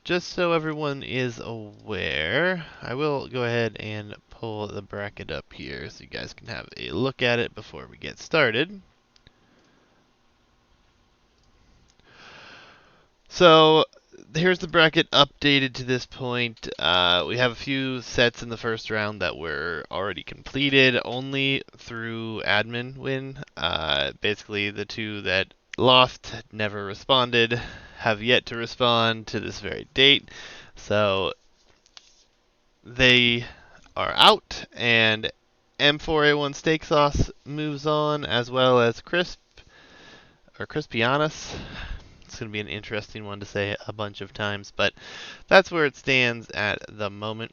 just so everyone is aware, I will go ahead and pull the bracket up here so you guys can have a look at it before we get started. So here's the bracket updated to this point. We have a few sets in the first round that were already completed, only through admin win. Basically, the two that lost never responded, have yet to respond to this very date. So they are out, and M4A1 Steak Sauce moves on, as well as Crisp or Crispianus. It's going to be an interesting one to say a bunch of times, but that's where it stands at the moment.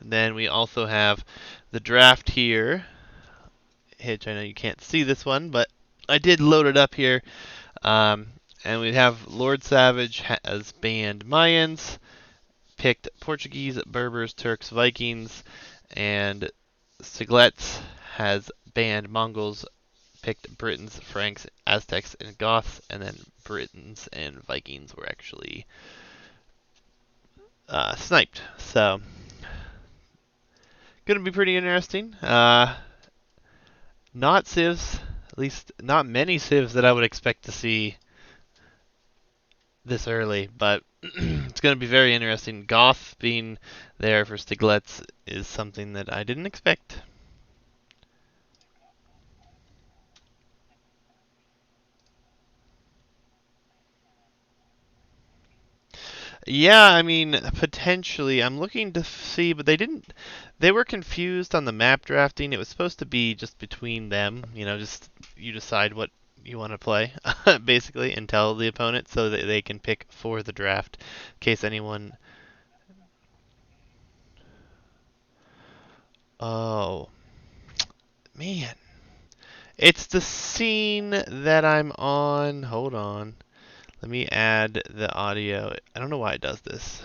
And then we also have the draft here. Hitch, I know you can't see this one, but I did load it up here. And we have Lord Savage has banned Mayans, picked Portuguese, Berbers, Turks, Vikings, and Stiigletz has banned Mongols, picked Britons, Franks, Aztecs, and Goths, and then Britons and Vikings were actually sniped. So, going to be pretty interesting. Not civs, at least not many civs that I would expect to see this early, but it's going to be very interesting. Goth being there for Stiigletz is something that I didn't expect. Yeah, I mean, potentially. I'm looking to see, but they didn't. They were confused on the map drafting. It was supposed to be just between them. Just you decide what you want to play, basically, and tell the opponent so that they can pick for the draft in case anyone. Oh, man. It's the scene that I'm on. Hold on. Let me add the audio. I don't know why it does this.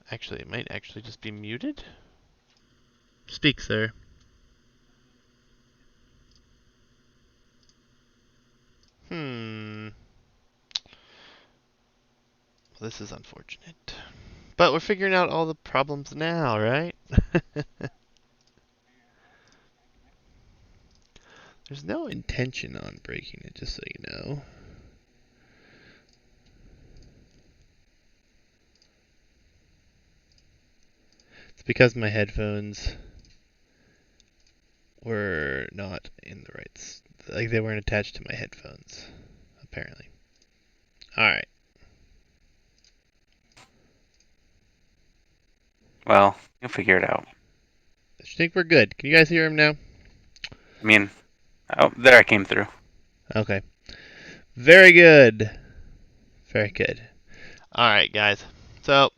Actually, it might actually just be muted. Speak, sir. Hmm. Well, this is unfortunate. But we're figuring out all the problems now, right? There's no intention on breaking it, just so you know. It's because my headphones were not in the right... Like, they weren't attached to my headphones, apparently. Alright. Well, you'll figure it out. I think we're good. Can you guys hear him now? I mean, oh, there I came through. Okay. Very good. Very good. Alright, guys. So,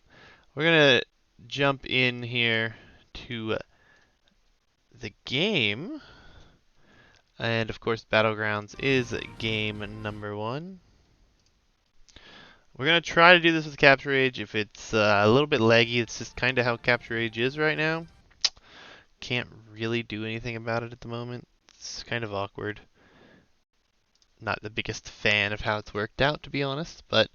we're going to jump in here to the game. And, of course, Battlegrounds is game number 1. We're going to try to do this with Capture Age. If it's a little bit laggy, it's just kind of how Capture Age is right now. Can't really do anything about it at the moment. It's kind of awkward. Not the biggest fan of how it's worked out, to be honest, but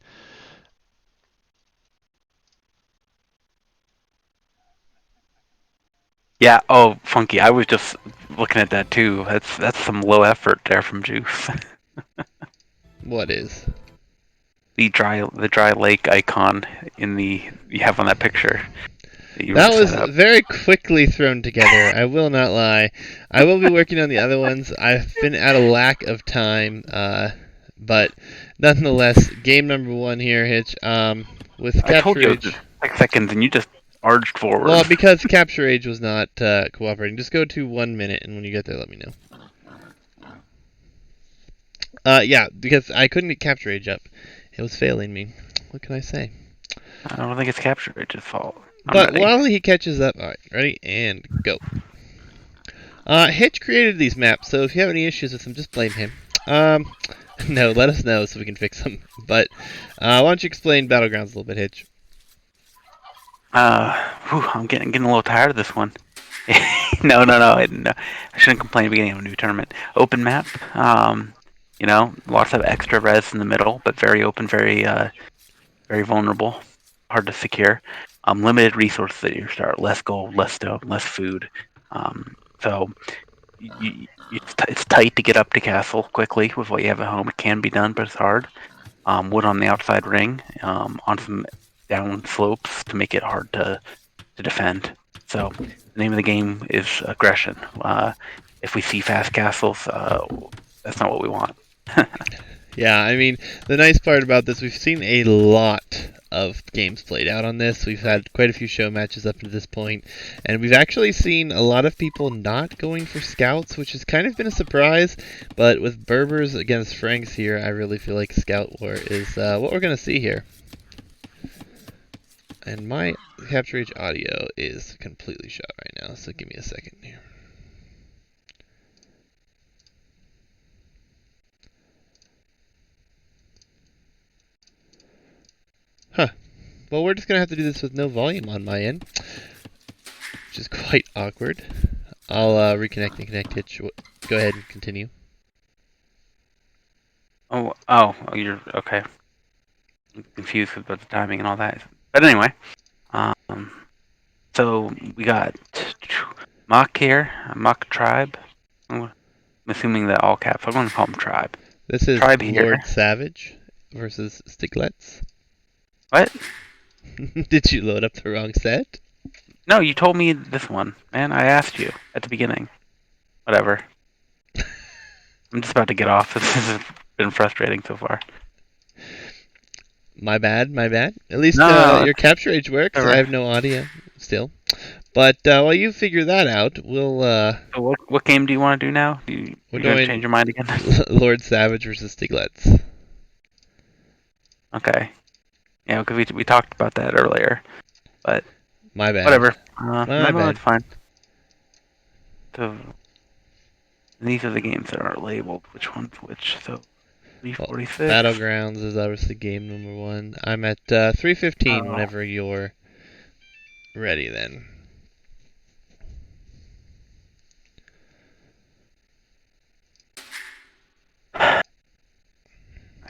Yeah. Oh, Funky. I was just looking at that too. That's some low effort there from Juice. what is? The dry lake icon you have on that picture that you That was set up. very quickly thrown together. I will not lie. I will be working on the other ones. I've been at a lack of time, but nonetheless, game number 1 here, Hitch. With I told Capture you it was Age. just 6 seconds, and you just arched forward. Well, because Capture Age was not cooperating. Just go to 1 minute, and when you get there, let me know. Yeah, because I couldn't get Capture Age up. It was failing me. What can I say? I don't think it's Capture Age's fault. I'm But ready. while he catches up, alright, ready and go. Hitch created these maps, so if you have any issues with them, just blame him. No, let us know so we can fix them. But why don't you explain Battlegrounds a little bit, Hitch? I'm getting a little tired of this one. No, no, no, no. I shouldn't complain at the beginning of a new tournament. Open map. Lots of extra res in the middle, but very open, very vulnerable, hard to secure. Limited resources at your start. Less gold, less stone, less food. So it's tight to get up to castle quickly with what you have at home. It can be done, but it's hard. Wood on the outside ring, on some down slopes to make it hard to defend. So the name of the game is aggression. If we see fast castles, that's not what we want. Yeah, I mean, the nice part about this, we've seen a lot of games played out on this. We've had quite a few show matches up to this point, and we've actually seen a lot of people not going for scouts, which has kind of been a surprise. But with Berbers against Franks here, I really feel like Scout War is what we're going to see here. And my capture H audio is completely shot right now, so give me a second here. Huh. Well, we're just going to have to do this with no volume on my end, which is quite awkward. I'll reconnect and connect Hitch. Go ahead and continue. Oh, you're okay. I'm confused about the timing and all that. But anyway, so we got Mock here, Mock Tribe. I'm assuming that all caps. I'm going to call them Tribe. This is Tribe here. Lord Savage versus Stiigletz. What? Did you load up the wrong set? No, you told me this one, man. I asked you at the beginning. Whatever. I'm just about to get off. This has been frustrating so far. My bad, my bad. At least No, your capture H works. whatever. I have no audio still. But while you figure that out, we'll... So what game do you want to do now? You going to change your mind again? Lord Savage versus Stiigletz. Okay. Yeah, because we talked about that earlier. But my bad. Whatever. My no, bad. it's fine. So these are the games that aren't labeled. Which one's which? So 346. Well, Battlegrounds is obviously game number 1. I'm at 315 whenever you're ready then.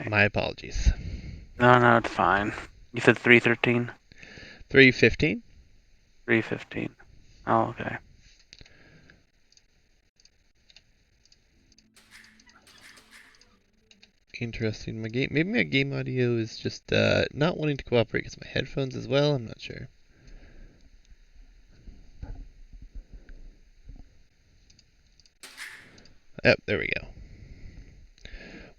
My apologies. No, it's fine. You said 313? 315? 315. Oh, okay. Interesting. Maybe my game audio is just not wanting to cooperate because my headphones as well. I'm not sure. Yep, there we go.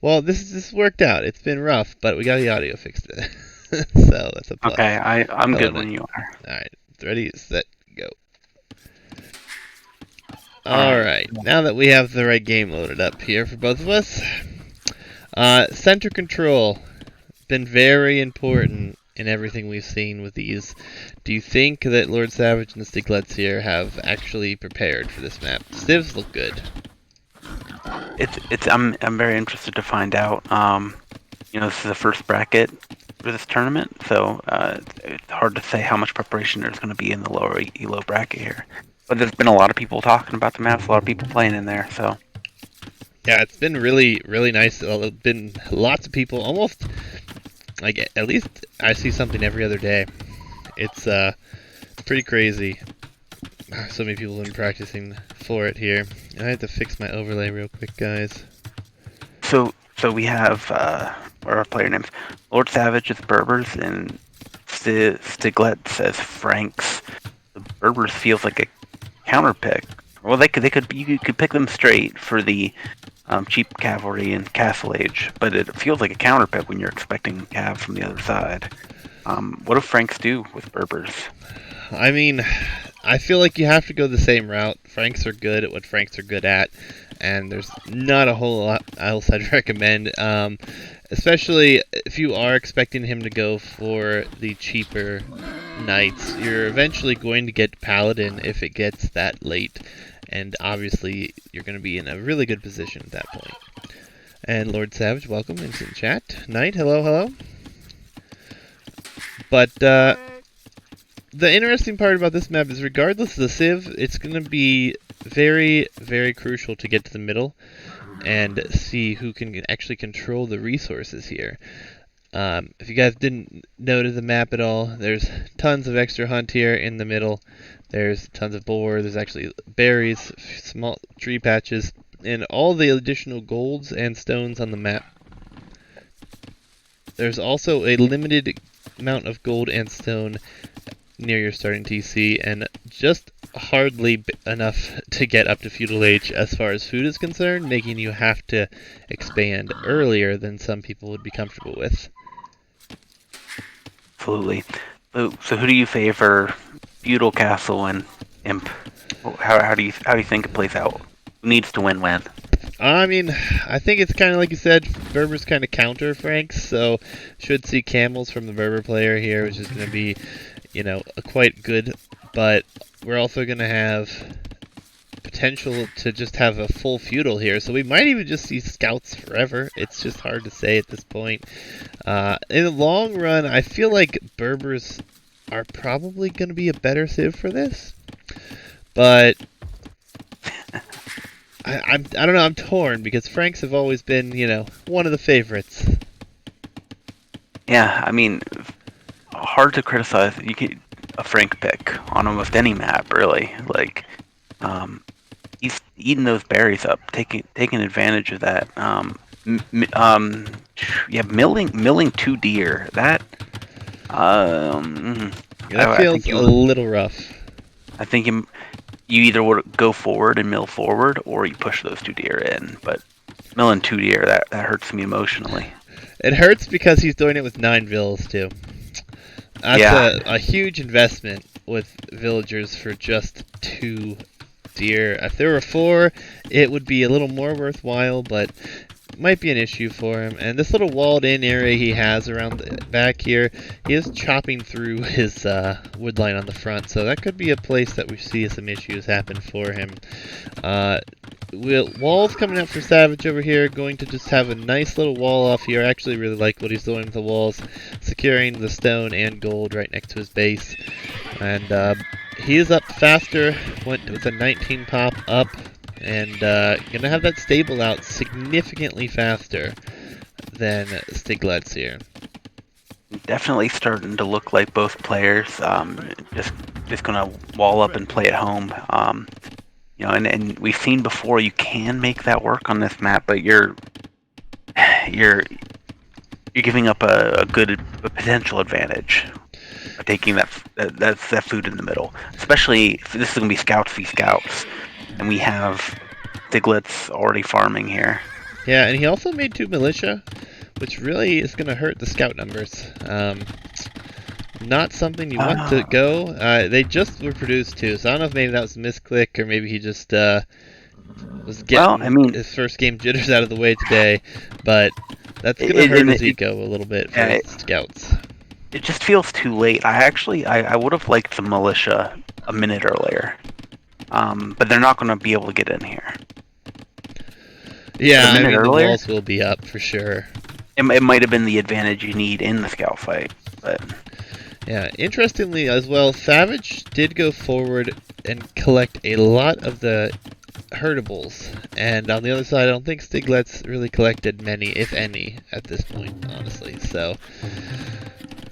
Well, this worked out. It's been rough, but we got the audio fixed. So that's a plus. Okay, I'm good when you are. Alright, ready, set, go. Alright, now that we have the right game loaded up here for both of us, center control, been very important in everything we've seen with these. Do you think that Lord Savage and the Stiigletz here have actually prepared for this map? Stivs look good. I'm very interested to find out. This is the first bracket for this tournament, so it's hard to say how much preparation there's going to be in the lower elo bracket here. But there's been a lot of people talking about the maps, a lot of people playing in there, so. Yeah, it's been really, really nice. There's been lots of people, almost, like, at least I see something every other day. It's pretty crazy. So many people have been practicing for it here. I have to fix my overlay real quick, guys. So we have our player names. Lord Savage is Berbers and Stiigletz says Franks. The Berbers feels like a counter pick. Well, you could pick them straight for the cheap cavalry and Castle Age, but it feels like a counter pick when you're expecting cav from the other side. What do Franks do with Berbers? I mean, I feel like you have to go the same route. Franks are good at what Franks are good at, and there's not a whole lot else I'd recommend. Especially if you are expecting him to go for the cheaper knights, you're eventually going to get Paladin if it gets that late, and obviously you're going to be in a really good position at that point. And Lord Savage, welcome, instant chat. Knight, hello, hello. But the interesting part about this map is regardless of the civ, it's going to be very, very crucial to get to the middle and see who can actually control the resources here. If you guys didn't notice the map at all, there's tons of extra hunt here in the middle. There's tons of boar, there's actually berries, small tree patches, and all the additional golds and stones on the map. There's also a limited amount of gold and stone near your starting TC, and just hardly enough to get up to feudal age as far as food is concerned, making you have to expand earlier than some people would be comfortable with. Absolutely. So who do you favor, feudal, castle, and imp? How do you think it plays out? Who needs to win when? I mean, I think it's kind of like you said, Berber's kind of counter Franks, so should see camels from the Berber player here, which is going to be, quite good, but we're also going to have potential to just have a full feudal here, so we might even just see scouts forever. It's just hard to say at this point. In the long run, I feel like Berbers are probably going to be a better civ for this, but I don't know, I'm torn, because Franks have always been, one of the favorites. Yeah, I mean, hard to criticize. You get a Frank pick on almost any map, really. Like, he's eating those berries up, taking advantage of that. Milling 2 deer. That Feels a little rough. I think you either would go forward and mill forward, or you push those 2 deer in. But milling 2 deer, that hurts me emotionally. It hurts because he's doing it with 9 villas too. That's a huge investment with villagers for just 2 deer. If there were 4, it would be a little more worthwhile, but might be an issue for him. And this little walled-in area he has around the back here, he is chopping through his wood line on the front, so that could be a place that we see some issues happen for him. Walls coming up for Savage over here, going to just have a nice little wall off here. I actually really like what he's doing with the walls, securing the stone and gold right next to his base. And he is up faster, went with a 19 pop up, and gonna have that stable out significantly faster than Stiigletz here. Definitely starting to look like both players just gonna wall up and play at home. And we've seen before you can make that work on this map, but you're giving up a potential advantage by taking that food in the middle. Especially if this is gonna be scouts v scouts, and we have Stiigletz already farming here. Yeah, and he also made 2 militia, which really is going to hurt the scout numbers. Not something you want to go. They just were produced too, so I don't know if maybe that was a misclick, or maybe he just was getting his first game jitters out of the way today, but that's going to hurt his eco a little bit for his scouts. It just feels too late. I would have liked the militia a minute earlier. But they're not going to be able to get in here. Yeah, the walls will be up for sure. It might have been the advantage you need in the scout fight, but yeah. Interestingly as well, Savage did go forward and collect a lot of the herdables, and on the other side, I don't think Stiigletz really collected many, if any, at this point, honestly. So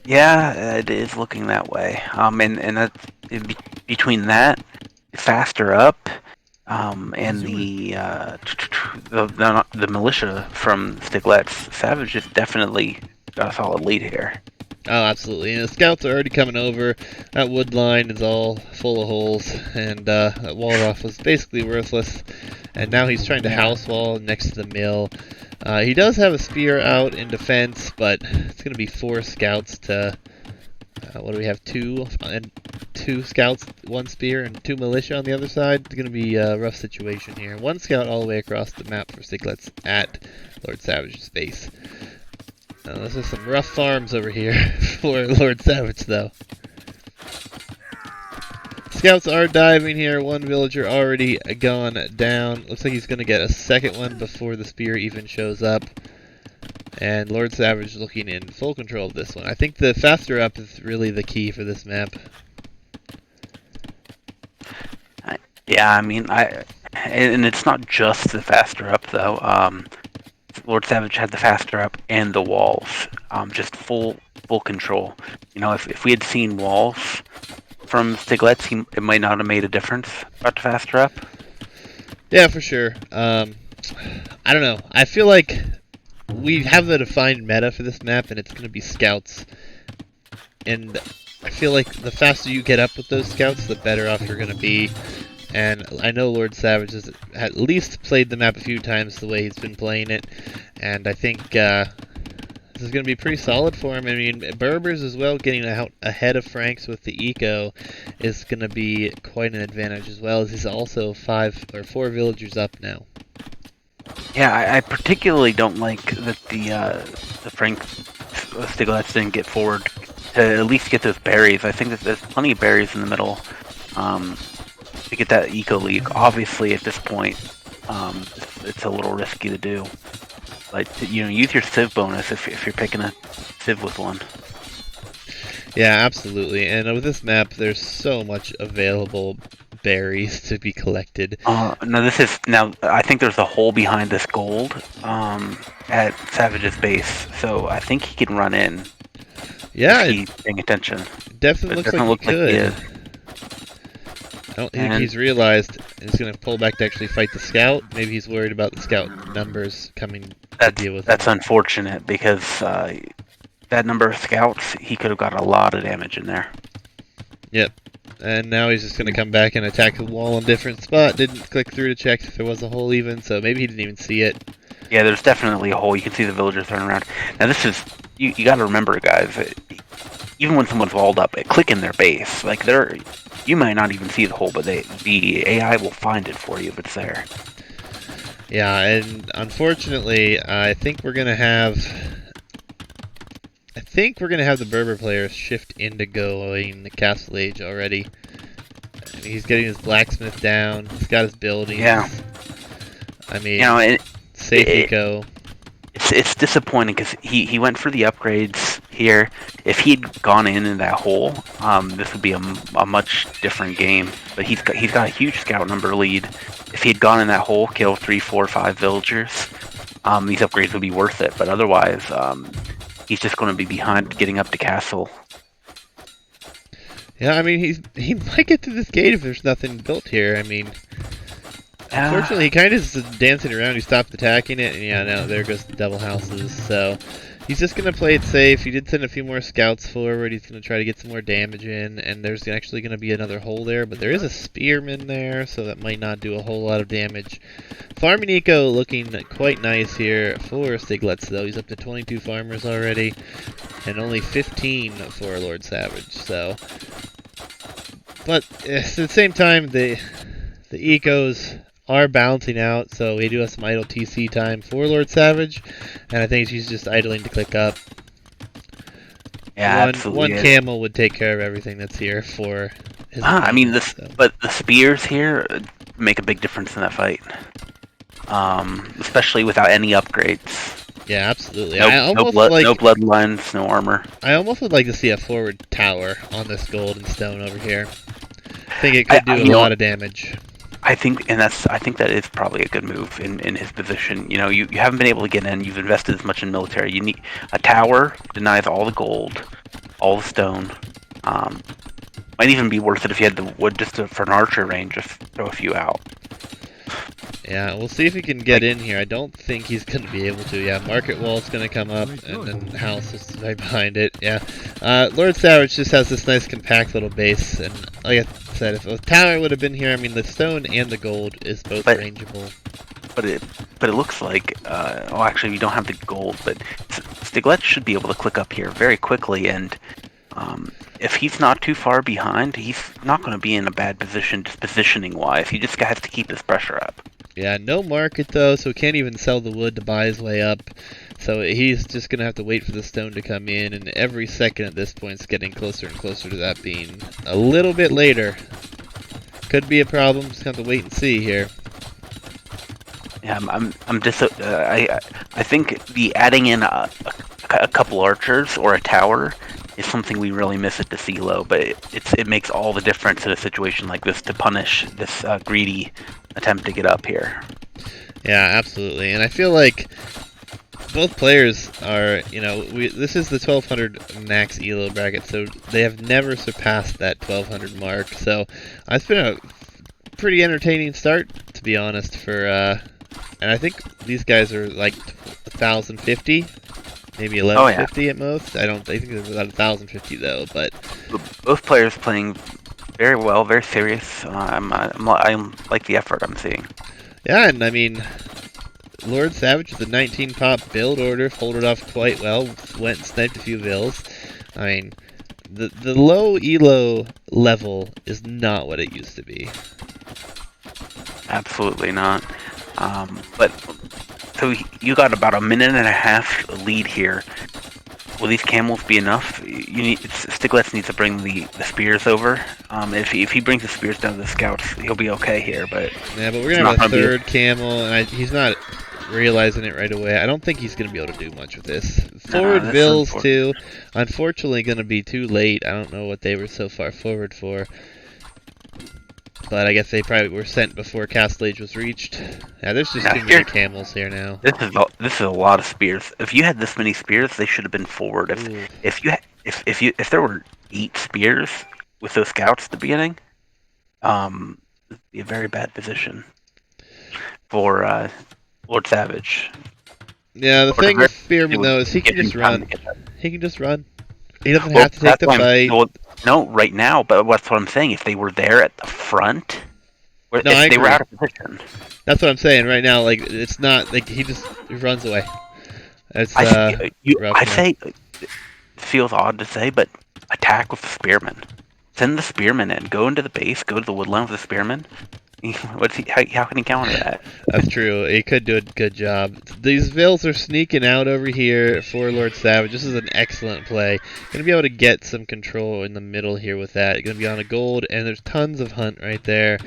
yeah, it is looking that way. And that between that, faster up. And the militia from Stiigletz, Savage is definitely got a solid lead here. Oh, absolutely. And the scouts are already coming over. That wood line is all full of holes, and that wall off was basically worthless. And now he's trying to house wall next to the mill. He does have a spear out in defense, but it's going to be 4 scouts to... what do we have? 2 scouts, 1 spear, and 2 militia on the other side. It's going to be a rough situation here. 1 scout all the way across the map for Stiigletz at Lord Savage's base. This is some rough farms over here for Lord Savage, though. Scouts are diving here. 1 villager already gone down. Looks like he's going to get a second one before the spear even shows up. And Lord Savage looking in full control of this one. I think the faster up is really the key for this map. Yeah, I mean, and it's not just the faster up though. Lord Savage had the faster up and the walls, just full control. If we had seen walls from Stiigletz, it might not have made a difference about the faster up. Yeah, for sure. I don't know. I feel like we have a defined meta for this map, and it's going to be scouts. And I feel like the faster you get up with those scouts, the better off you're going to be. And I know Lord Savage has at least played the map a few times the way he's been playing it, and I think this is going to be pretty solid for him. I mean, Berbers as well, getting out ahead of Franks with the eco is going to be quite an advantage, as well as he's also 4 villagers up now. Yeah, I particularly don't like that the Frank Stiigletz didn't get forward to at least get those berries. I think that there's plenty of berries in the middle to get that eco leak. Obviously, at this point, it's a little risky to do. But use your Civ bonus if you're picking a Civ with one. Yeah, absolutely. And with this map, there's so much available berries to be collected. Now I think there's a hole behind this gold at Savage's base, so I think he can run in. Yeah, if he's paying attention. Definitely looks like he could. He is. I don't think he's realized he's going to pull back to actually fight the scout. Maybe he's worried about the scout numbers coming to deal with That's him. unfortunate because that number of scouts, he could have got a lot of damage in there. Yep. And now he's just going to come back and attack the wall in a different spot. Didn't click through to check if there was a hole even, so maybe he didn't even see it. Yeah, there's definitely a hole. You can see the villagers turning around. Now this is, you got to remember, guys, even when someone's walled up, click in their base. Like, you might not even see the hole, but the AI will find it for you if it's there. Yeah, and unfortunately, I think we're going to have the Berber players shift into going the Castle Age already. He's getting his blacksmith down. He's got his buildings. Yeah. I mean, safe eco. It's disappointing because he went for the upgrades here. If he'd gone in that hole, this would be a much different game. But he's got a huge scout number lead. If he'd gone in that hole, kill 3, 4, 5 villagers, these upgrades would be worth it. But otherwise, he's just going to be behind getting up to castle. Yeah, I mean, he might get to this gate if there's nothing built here. I mean, unfortunately, he kind of is dancing around. He stopped attacking it, and yeah, now there goes the double houses. So he's just going to play it safe. He did send a few more scouts forward. He's going to try to get some more damage in, and there's actually going to be another hole there, but there is a spearman there, so that might not do a whole lot of damage. Farming eco looking quite nice here for Stiigletz, though. He's up to 22 farmers already, and only 15 for Lord Savage. So, but at the same time, the ecos are balancing out, so we do have some idle TC time for Lord Savage, and I think she's just idling to click up. Yeah, one camel would take care of everything that's here for his I mean, but the spears here make a big difference in that fight, especially without any upgrades. Yeah, absolutely. No bloodlines, no armor. I almost would like to see a forward tower on this gold and stone over here. I think it could do a lot of damage. I think that is probably a good move in his position. You haven't been able to get in. You've invested as much in military. You need a tower, denies all the gold, all the stone. Might even be worth it if you had the wood just for an archer range, just throw a few out. Yeah, we'll see if he can get in here. I don't think he's going to be able to. Yeah, market wall's going to come up, and then house is right behind it. Yeah, Lord Savage just has this nice compact little base, and like I said, if a tower would have been here, I mean, the stone and the gold is both rangeable. But it looks like, actually we don't have the gold, but Stiigletz should be able to click up here very quickly, and if he's not too far behind, he's not going to be in a bad position, just positioning-wise. He just has to keep his pressure up. Yeah, no market though, so he can't even sell the wood to buy his way up. So he's just going to have to wait for the stone to come in, and every second at this point is getting closer and closer to that being a little bit later. Could be a problem, just have to wait and see here. Yeah, I think the adding in a couple archers or a tower is something we really miss at the CeeLo, but it makes all the difference in a situation like this to punish this greedy attempt to get up here. Yeah, absolutely. And I feel like both players are, this is the 1200 max elo bracket, so they have never surpassed that 1200 mark. So it's been a pretty entertaining start, to be honest. And I think these guys are like 1050, maybe 1150 at most. I think they're about 1050 though. But both players playing very well, very serious. I like the effort I'm seeing. Yeah, and I mean, Lord Savage with a 19 pop build order, folded off quite well, went and sniped a few vills. I mean, the low elo level is not what it used to be. Absolutely not. But so you got about a minute and a half lead here. Will these camels be enough? Stiigletz needs to bring the spears over. If he brings the spears down to the scouts, he'll be okay here. But yeah, but we're gonna have a third camel, and he's not realizing it right away. I don't think he's gonna be able to do much with this. Forward vills too. Unfortunately, gonna be too late. I don't know what they were so far forward for. But I guess they probably were sent before Castle Age was reached. Yeah, there's just too many camels here now. This is a lot of spears. If you had this many spears, they should have been forward. If there were 8 spears with those scouts at the beginning, it'd be a very bad position for Lord Savage. Yeah, the thing with Spearman though is he can just run. He can just run. He doesn't have to take the fight. No, right now, but that's what I'm saying. If they were there at the front, if they were out of position. That's what I'm saying right now. Like, it's not like he just runs away. It's I say it feels odd to say, but attack with the spearmen. Send the spearmen in. Go into the base. Go to the woodland with the spearmen. How can he counter that? That's true. He could do a good job. These vills are sneaking out over here for Lord Savage. This is an excellent play. Gonna be able to get some control in the middle here with that. Gonna be on a gold, and there's tons of hunt right there.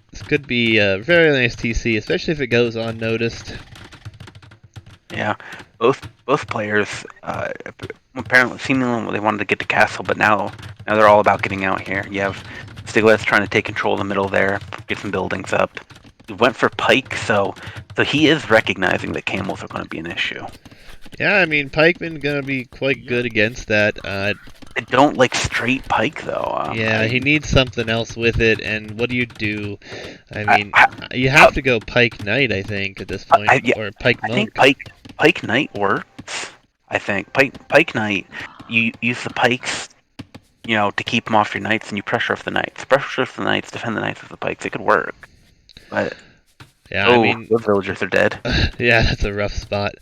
This could be a very nice TC, especially if it goes unnoticed. Yeah, both players apparently seemingly they wanted to get to castle, but now they're all about getting out here. You have Stiigletz trying to take control of the middle there, get some buildings up. He went for pike, so he is recognizing that camels are going to be an issue. Yeah, I mean, pikemen gonna be quite good against that. I don't like straight pike though. Yeah, he needs something else with it, and what do you do? I mean, you have to go pike knight, I think, at this point, or pike monk. I think pike knight works. I think pike knight. You use the pikes, to keep them off your knights, and you pressure off the knights. Pressure off the knights, defend the knights with the pikes. It could work, but yeah, I mean, the villagers are dead. Yeah, that's a rough spot.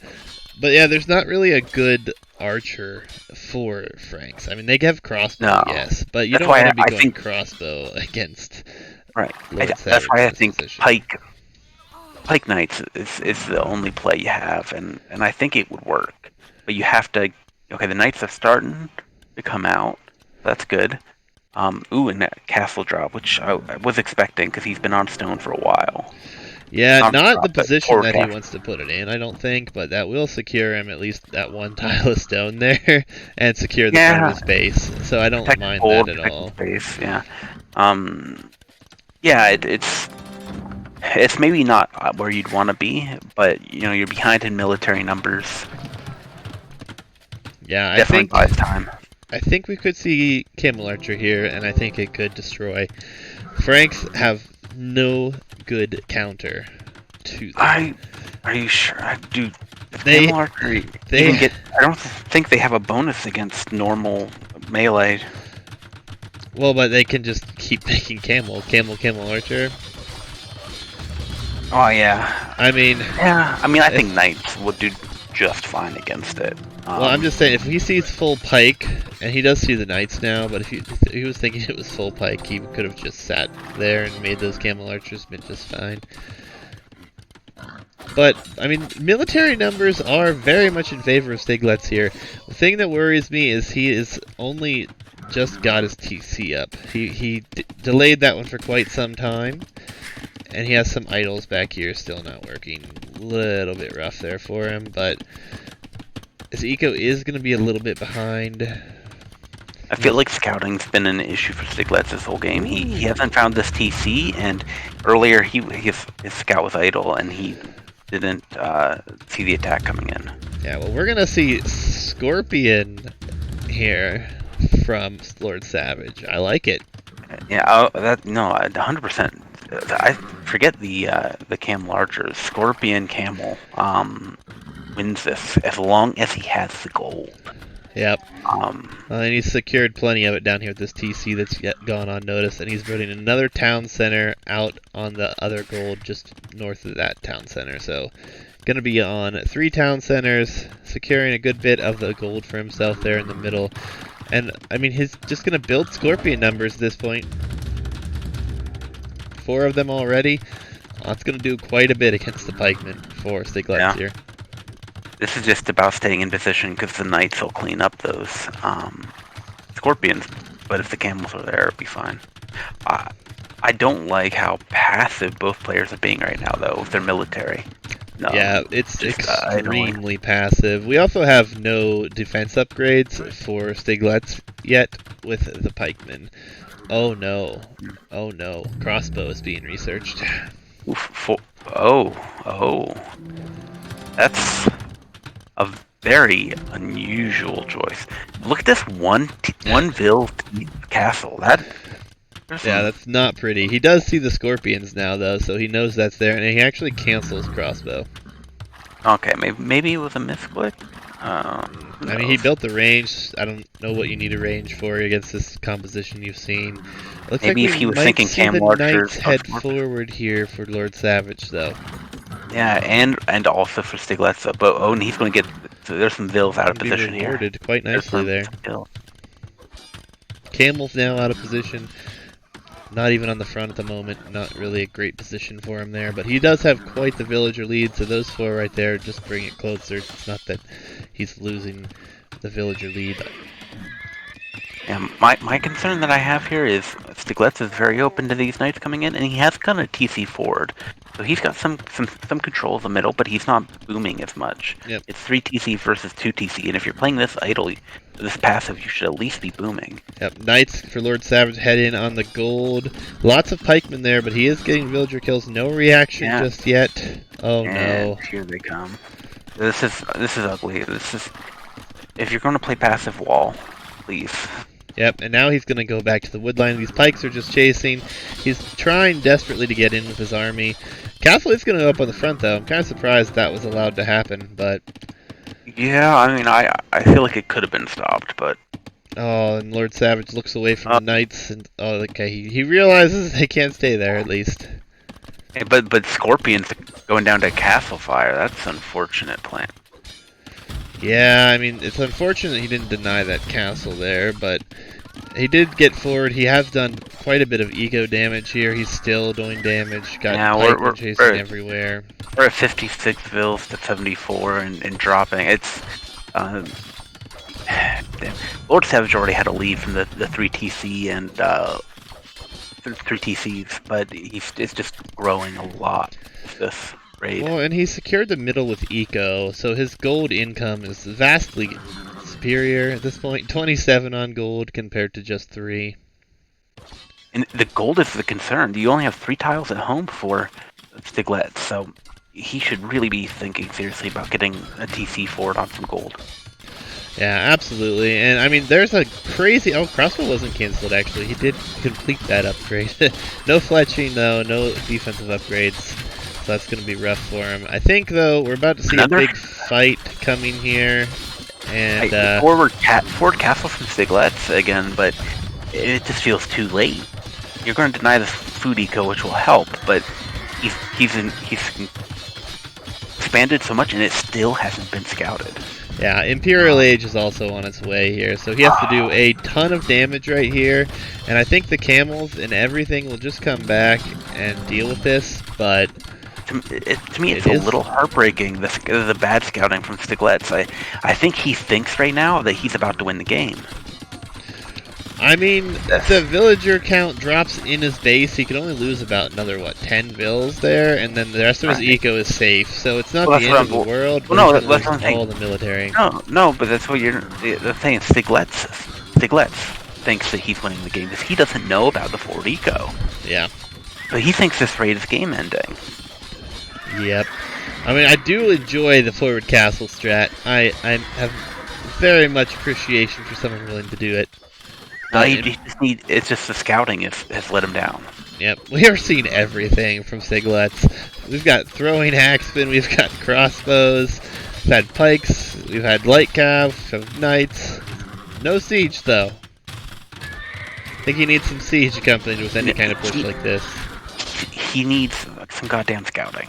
But yeah, there's not really a good archer for Franks. I mean, they have crossbow, yes, but you don't want to be going crossbow against. Right. That's why I think pike knights is the only play you have, and I think it would work. But you have to. Okay, the knights are starting to come out. That's good. And that castle drop, which I was expecting because he's been on stone for a while. Yeah, not the position that he wants to put it in, I don't think, but that will secure him at least that one tile of stone there, and secure the front of his base. So I don't mind that at all. Base, yeah. It's maybe not where you'd want to be, but you're behind in military numbers. Yeah, definitely buys time. I think we could see Camel Archer here, and I think it could destroy. Franks have no good counter to them. Are you sure? Dude, Camel Archer I don't think they have a bonus against normal melee. Well, but they can just keep making camel archer. Oh yeah. I mean, I think knights would do just fine against it. Well, I'm just saying, if he sees full pike, and he does see the knights now, but if he was thinking it was full pike, he could have just sat there and made those camel archers just fine. But, I mean, military numbers are very much in favor of Stiigletz here. The thing that worries me is he is only just got his TC up. He delayed that one for quite some time, and he has some idols back here still not working. A little bit rough there for him, but his eco is going to be a little bit behind. I feel like scouting's been an issue for Stiigletz this whole game. He hasn't found this TC, and earlier his scout was idle, and he didn't see the attack coming in. Yeah, well, we're gonna see Scorpion here from Lord Savage. I like it. Yeah, 100%. I forget the cam larger. Scorpion Camel wins this as long as he has the gold. Yep. And he's secured plenty of it down here with this TC that's yet gone unnoticed, and he's building another town center out on the other gold just north of that town center. So, going to be on 3 town centers, securing a good bit of the gold for himself there in the middle. And, I mean, he's just going to build Scorpion numbers at this point. 4 of them already. That's going to do quite a bit against the pikemen for Stiigletz here. This is just about staying in position because the knights will clean up those scorpions. But if the camels are there, it'll be fine. I don't like how passive both players are being right now, though, with their military. No, yeah, it's extremely passive. We also have no defense upgrades for Stiigletz yet with the pikemen. Oh no. Oh no. Crossbow is being researched. That's a very unusual choice. Look at this one Ville castle. That's not pretty. He does see the scorpions now, though, so he knows that's there, and he actually cancels crossbow. Okay, maybe it was a misclick. I mean, he built the range. I don't know what you need a range for against this composition you've seen. Looks maybe like if he was thinking cam the largers, knights head forward here for Lord Savage, though. Yeah, and also for Stiigletz. But and he's going to get. So there's some Vills out of position here. Rewarded quite nicely there. Camel's now out of position. Not even on the front at the moment. Not really a great position for him there. But he does have quite the villager lead, so those 4 right there just bring it closer. It's not that he's losing the villager lead. Yeah, my concern that I have here is Stiigletz is very open to these knights coming in, and he has kind of TC forward. So he's got some control of the middle, but he's not booming as much. Yep. It's 3 TC versus 2 TC, and if you're playing this idle, this passive, you should at least be booming. Yep, Knights for Lord Savage head in on the gold. Lots of pikemen there, but he is getting villager kills. No reaction just yet. Oh and no. Here they come. This is ugly. If you're going to play passive wall, please. Yep, and now he's going to go back to the woodline. These pikes are just chasing. He's trying desperately to get in with his army. Castle is going to go up on the front, though. I'm kind of surprised that was allowed to happen, but... Yeah, I mean, I feel like it could have been stopped, but... Oh, and Lord Savage looks away from the knights, and... Oh, okay, he realizes they can't stay there, at least. Hey, but Scorpion's going down to Castle Fire. That's an unfortunate plan. Yeah, I mean, it's unfortunate he didn't deny that castle there, but he did get forward. He has done quite a bit of eco damage here. He's still doing damage. Got we're chasing everywhere. We're at 56 Vills to 74 and dropping. It's Lord Savage already had a lead from the 3 TC and 3 TCs, but it's just growing a lot. This raid. Well, and he secured the middle with eco, so his gold income is vastly superior at this point. 27 on gold compared to just 3. And the gold is the concern. You only have 3 tiles at home for Stiigletz, so he should really be thinking seriously about getting a TC forward on some gold. Yeah, absolutely. And I mean, there's a crazy... Oh, crossbow wasn't cancelled, actually. He did complete that upgrade. No fletching, though. No defensive upgrades. So that's going to be rough for him. I think, though, we're about to see a big fight coming here. And forward castle from Stiigletz again, but it just feels too late. You're going to deny this food eco, which will help, but he's expanded so much, and it still hasn't been scouted. Yeah, Imperial Age is also on its way here, so he has to do a ton of damage right here, and I think the camels and everything will just come back and deal with this, but... To me, it's a little heartbreaking, the bad scouting from Stiigletz. I think he thinks right now that he's about to win the game. I mean, if the villager count drops in his base, he can only lose about another, 10 vills there, and then the rest of his eco is safe, so it's not the end of the world, but no, that's what I'm saying. All the military. No, but that's what the thing is, Stiigletz Stiigletz thinks that he's winning the game because he doesn't know about the forward eco. Yeah. But he thinks this raid is game ending. Yep. I mean, I do enjoy the forward castle strat. I have very much appreciation for someone willing to do it. It's just the scouting has let him down. Yep, we are seeing everything from Stiigletz. We've got throwing axemen, we've got crossbows, we've had pikes, we've had light cav, we've had knights. No siege, though. I think he needs some siege accompanied with any kind of push like this. He needs some goddamn scouting.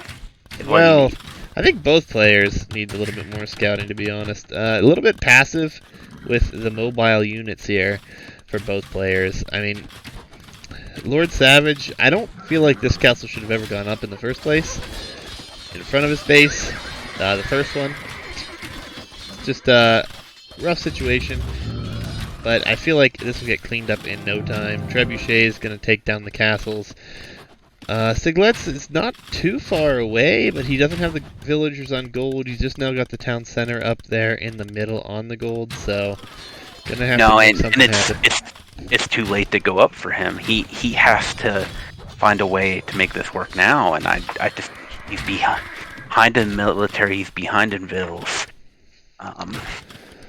Well, I think both players need a little bit more scouting, to be honest. A little bit passive with the mobile units here for both players. I mean, Lord Savage, I don't feel like this castle should have ever gone up in the first place. In front of his base, the first one. It's just a rough situation, but I feel like this will get cleaned up in no time. Trebuchet is going to take down the castles. Stiigletz is not too far away, but he doesn't have the villagers on gold. He's just now got the town center up there in the middle on the gold, so gonna have to make something happen. It's too late to go up for him. He has to find a way to make this work now, and he's behind in military, he's behind in vills.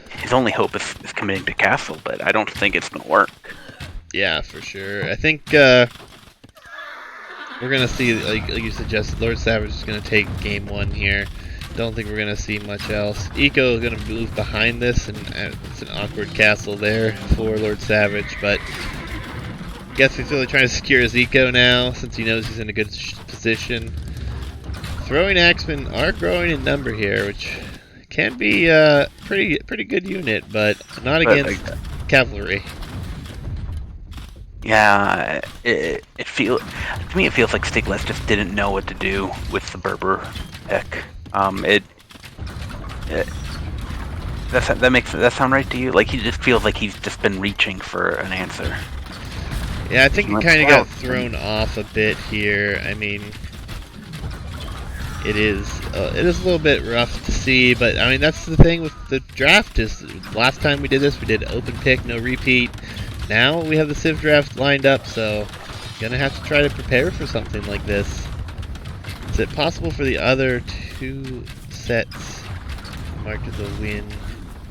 His only hope is committing to castle, but I don't think it's gonna work. Yeah, for sure. I think we're going to see, like you suggested, Lord Savage is going to take game one here. Don't think we're going to see much else. Eco is going to move behind this, and it's an awkward castle there for Lord Savage, but I guess he's really trying to secure his Eco now, since he knows he's in a good position. Throwing axemen are growing in number here, which can be a pretty good unit, but not against cavalry. Yeah, to me it feels like Stiigletz just didn't know what to do with the Berber pick. That sound right to you? Like he just feels like he's just been reaching for an answer. Yeah, I think he kind of got thrown off a bit here. I mean, it is a little bit rough to see, but I mean that's the thing with the draft is last time we did this, we did open pick, no repeat. Now we have the Civ draft lined up, so gonna have to try to prepare for something like this. Is it possible for the other two sets marked as a win?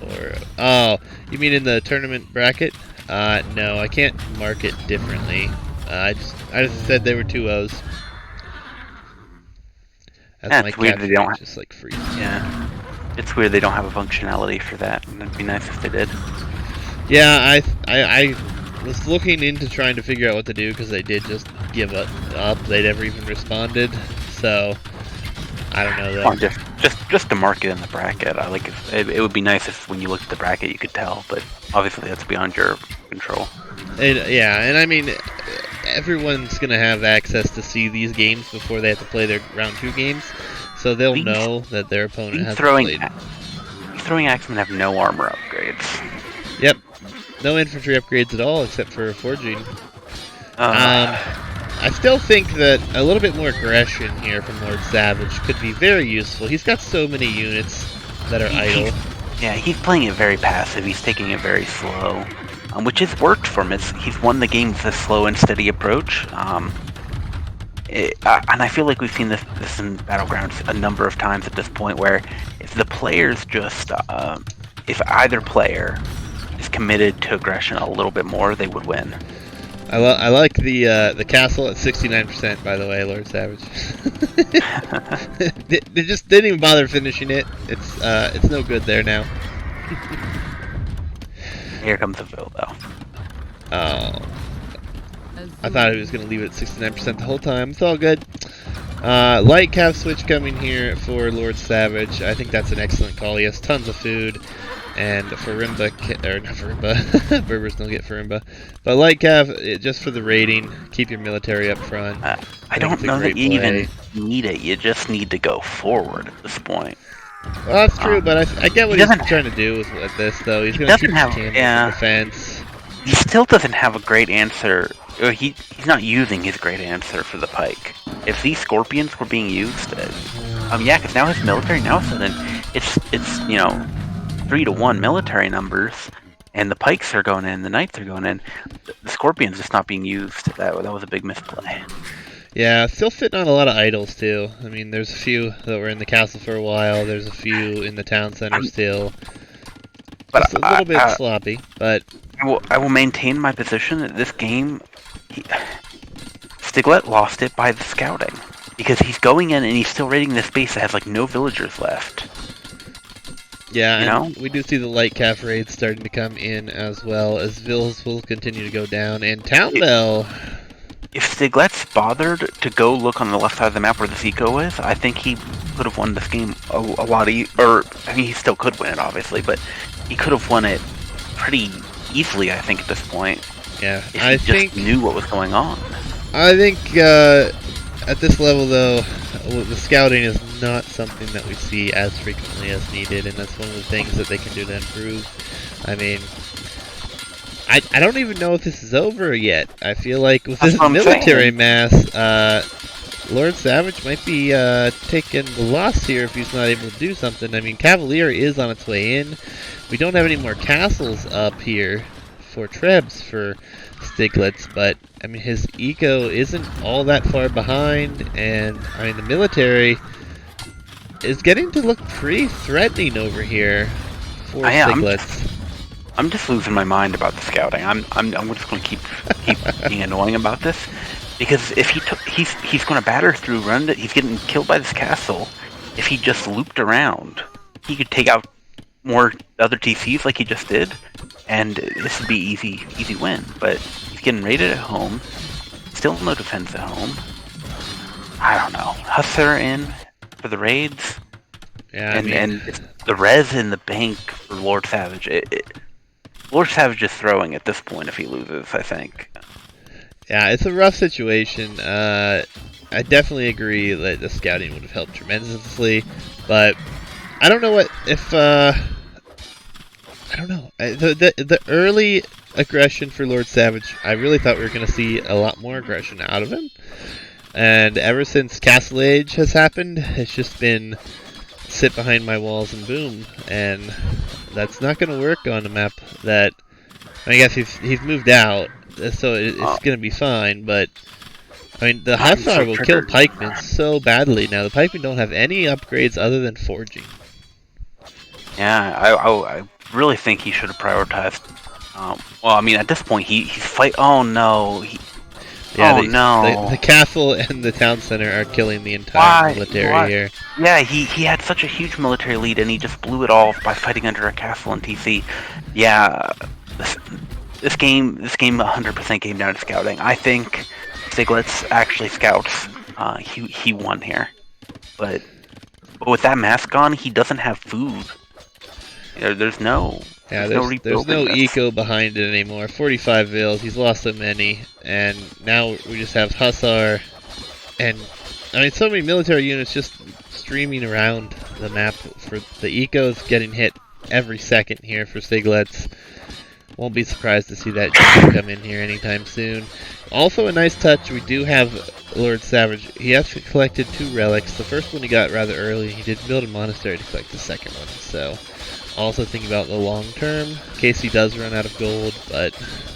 Or oh, you mean in the tournament bracket? No, I can't mark it differently. I just said they were 2-0s. That's weird. They don't just like freeze. Yeah, it's weird they don't have a functionality for that. And it'd be nice if they did. Yeah, I was looking into trying to figure out what to do because they did just give up. They never even responded. So I don't know that. Just to mark it in the bracket. I like it would be nice if when you look at the bracket you could tell, but obviously that's beyond your control. Yeah, and I mean everyone's gonna have access to see these games before they have to play their round 2 games, so they'll know that their opponent has played. Throwing axemen have no armor upgrades. Yep. No infantry upgrades at all, except for forging. I still think that a little bit more aggression here from Lord Savage could be very useful. He's got so many units that are idle. He's playing it very passive. He's taking it very slow, which has worked for him. He's won the game with a slow and steady approach. And I feel like we've seen this in Battlegrounds a number of times at this point, where if the players just, if either player is committed to aggression a little bit more, they would win. I like the castle at 69%, by the way, Lord Savage. they just didn't even bother finishing it. It's no good there now. Here comes the Ville, though. Oh. I thought he was going to leave it at 69% the whole time. It's all good. Light cav switch coming here for Lord Savage. I think that's an excellent call. He has tons of food. And Farimba, or not Farimba, Berbers don't get Farimba. But light cav, just for the raiding, keep your military up front. I don't know that you even need it. You just need to go forward at this point. Well, that's true, but I get what he's trying to do with this, though. He's going to keep his cannons in defense. He still doesn't have a great answer. Or he's not using his great answer for the pike. If these scorpions were being used, yeah, because now his military, now sudden, it's 3-to-1 military numbers. and the pikes are going in, the knights are going in. The scorpion's just not being used. That was a big misplay. Yeah, still fitting on a lot of idols too. I mean, there's a few that were in the castle for a while. There's a few in the town center I'm, still. but Just a little bit sloppy, but I will maintain my position that this game, Stiigletz lost it by the scouting. Because he's going in and he's still raiding this base that has like no villagers left. yeah, You know? and we do see the light calf raids starting to come in as well as Vills will continue to go down. And Town Bell. If Stiigletz bothered to go look on the left side of the map where the Eco is, I think he could have won this game a lot or I mean, he still could win it, obviously, but he could have won it pretty easily, I think, at this point. Yeah, If he just knew what was going on. I think at this level, though, the scouting is not something that we see as frequently as needed, and that's one of the things that they can do to improve. I mean, I don't even know if this is over yet. I feel like with this military mass, Lord Savage might be taking the loss here if he's not able to do something. I mean, Cavalier is on its way in. We don't have any more castles up here for Trebs for Stiigletz, but I mean, his eco isn't all that far behind, and I mean, the military is getting to look pretty threatening over here for Stiigletz. I'm just losing my mind about the scouting. I'm just going to keep being annoying about this, because if he's going to batter through, he's getting killed by this castle. If he just looped around, he could take out more other TCs like he just did, and this would be easy win. But he's getting raided at home. Still no defense at home. I don't know. Hussar in for the raids. Yeah, and the res in the bank for Lord Savage. Lord Savage is throwing at this point if he loses, I think. Yeah, it's a rough situation. I definitely agree that the scouting would have helped tremendously, but I don't know if I don't know. The early aggression for Lord Savage, I really thought we were going to see a lot more aggression out of him. And ever since Castle Age has happened, it's just been sit behind my walls and boom. And that's not going to work on a map that, I guess he's moved out, so it's going to be fine. But I mean, the Hussar will kill pikemen so badly now. The pikemen don't have any upgrades other than forging. Yeah, I really think he should have prioritized. Well, I mean, at this point, he's fight. Oh no! The castle and the town center are killing the entire military here. Yeah, he had such a huge military lead, and he just blew it all by fighting under a castle and TC. Yeah, this game 100% came down to scouting. I think Stiigletz actually scouts. He won here, but with that mask on, he doesn't have food. There's no eco behind it anymore. 45 Vils, he's lost so many, and now we just have Hussar, and I mean so many military units just streaming around the map. For the eco's getting hit every second here for Stiigletz. Won't be surprised to see that come in here anytime soon. Also a nice touch, we do have Lord Savage. He has collected 2 relics. The first one he got rather early. He did build a monastery to collect the second one, so also thinking about the long term in case he does run out of gold. But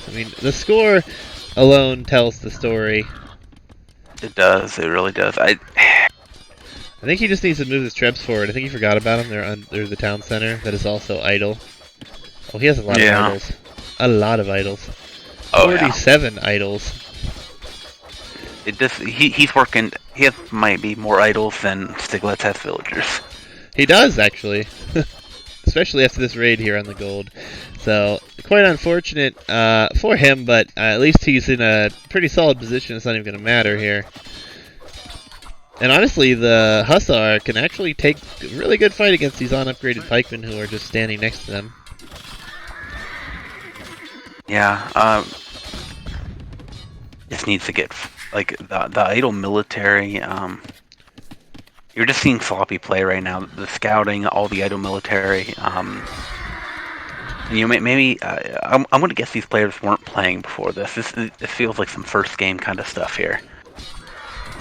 I mean, the score alone tells the story. It does. It really does. I think he just needs to move his Trebs forward. I think he forgot about them. They're under the town center. That is also idle. Oh, he has a lot of idols. A lot of idols. 47 idols. It just he's working. He has maybe more idols than Stiigletz has villagers. He does actually. Especially after this raid here on the gold. So, quite unfortunate for him, but at least he's in a pretty solid position. It's not even going to matter here. And honestly, the Hussar can actually take a really good fight against these unupgraded pikemen who are just standing next to them. Yeah, just needs to get, like, the idle military, you're just seeing sloppy play right now. The scouting, all the idle military. Maybe I'm going to guess these players weren't playing before this. It feels like some first game kind of stuff here.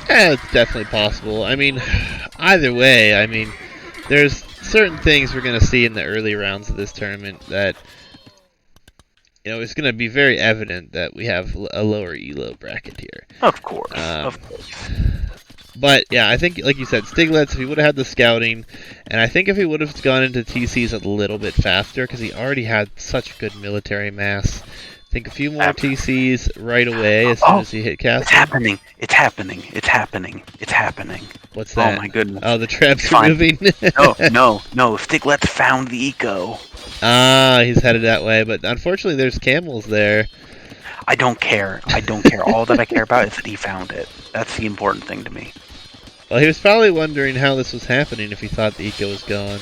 Yeah, it's definitely possible. I mean, either way, I mean, there's certain things we're going to see in the early rounds of this tournament that it's going to be very evident that we have a lower elo bracket here. Of course, Um, of course. But yeah, I think, like you said, Stiigletz, if he would have had the scouting, and I think if he would have gone into TCs a little bit faster, because he already had such good military mass. I think a few more TCs right away as soon as he hit castle. It's happening. It's happening. It's happening. It's happening. What's that? Oh my goodness. Oh, the traps are moving. No. Stiigletz found the eco. Ah, he's headed that way, but unfortunately there's camels there. I don't care. All that I care about is that he found it. That's the important thing to me. Well, he was probably wondering how this was happening if he thought the eco was gone.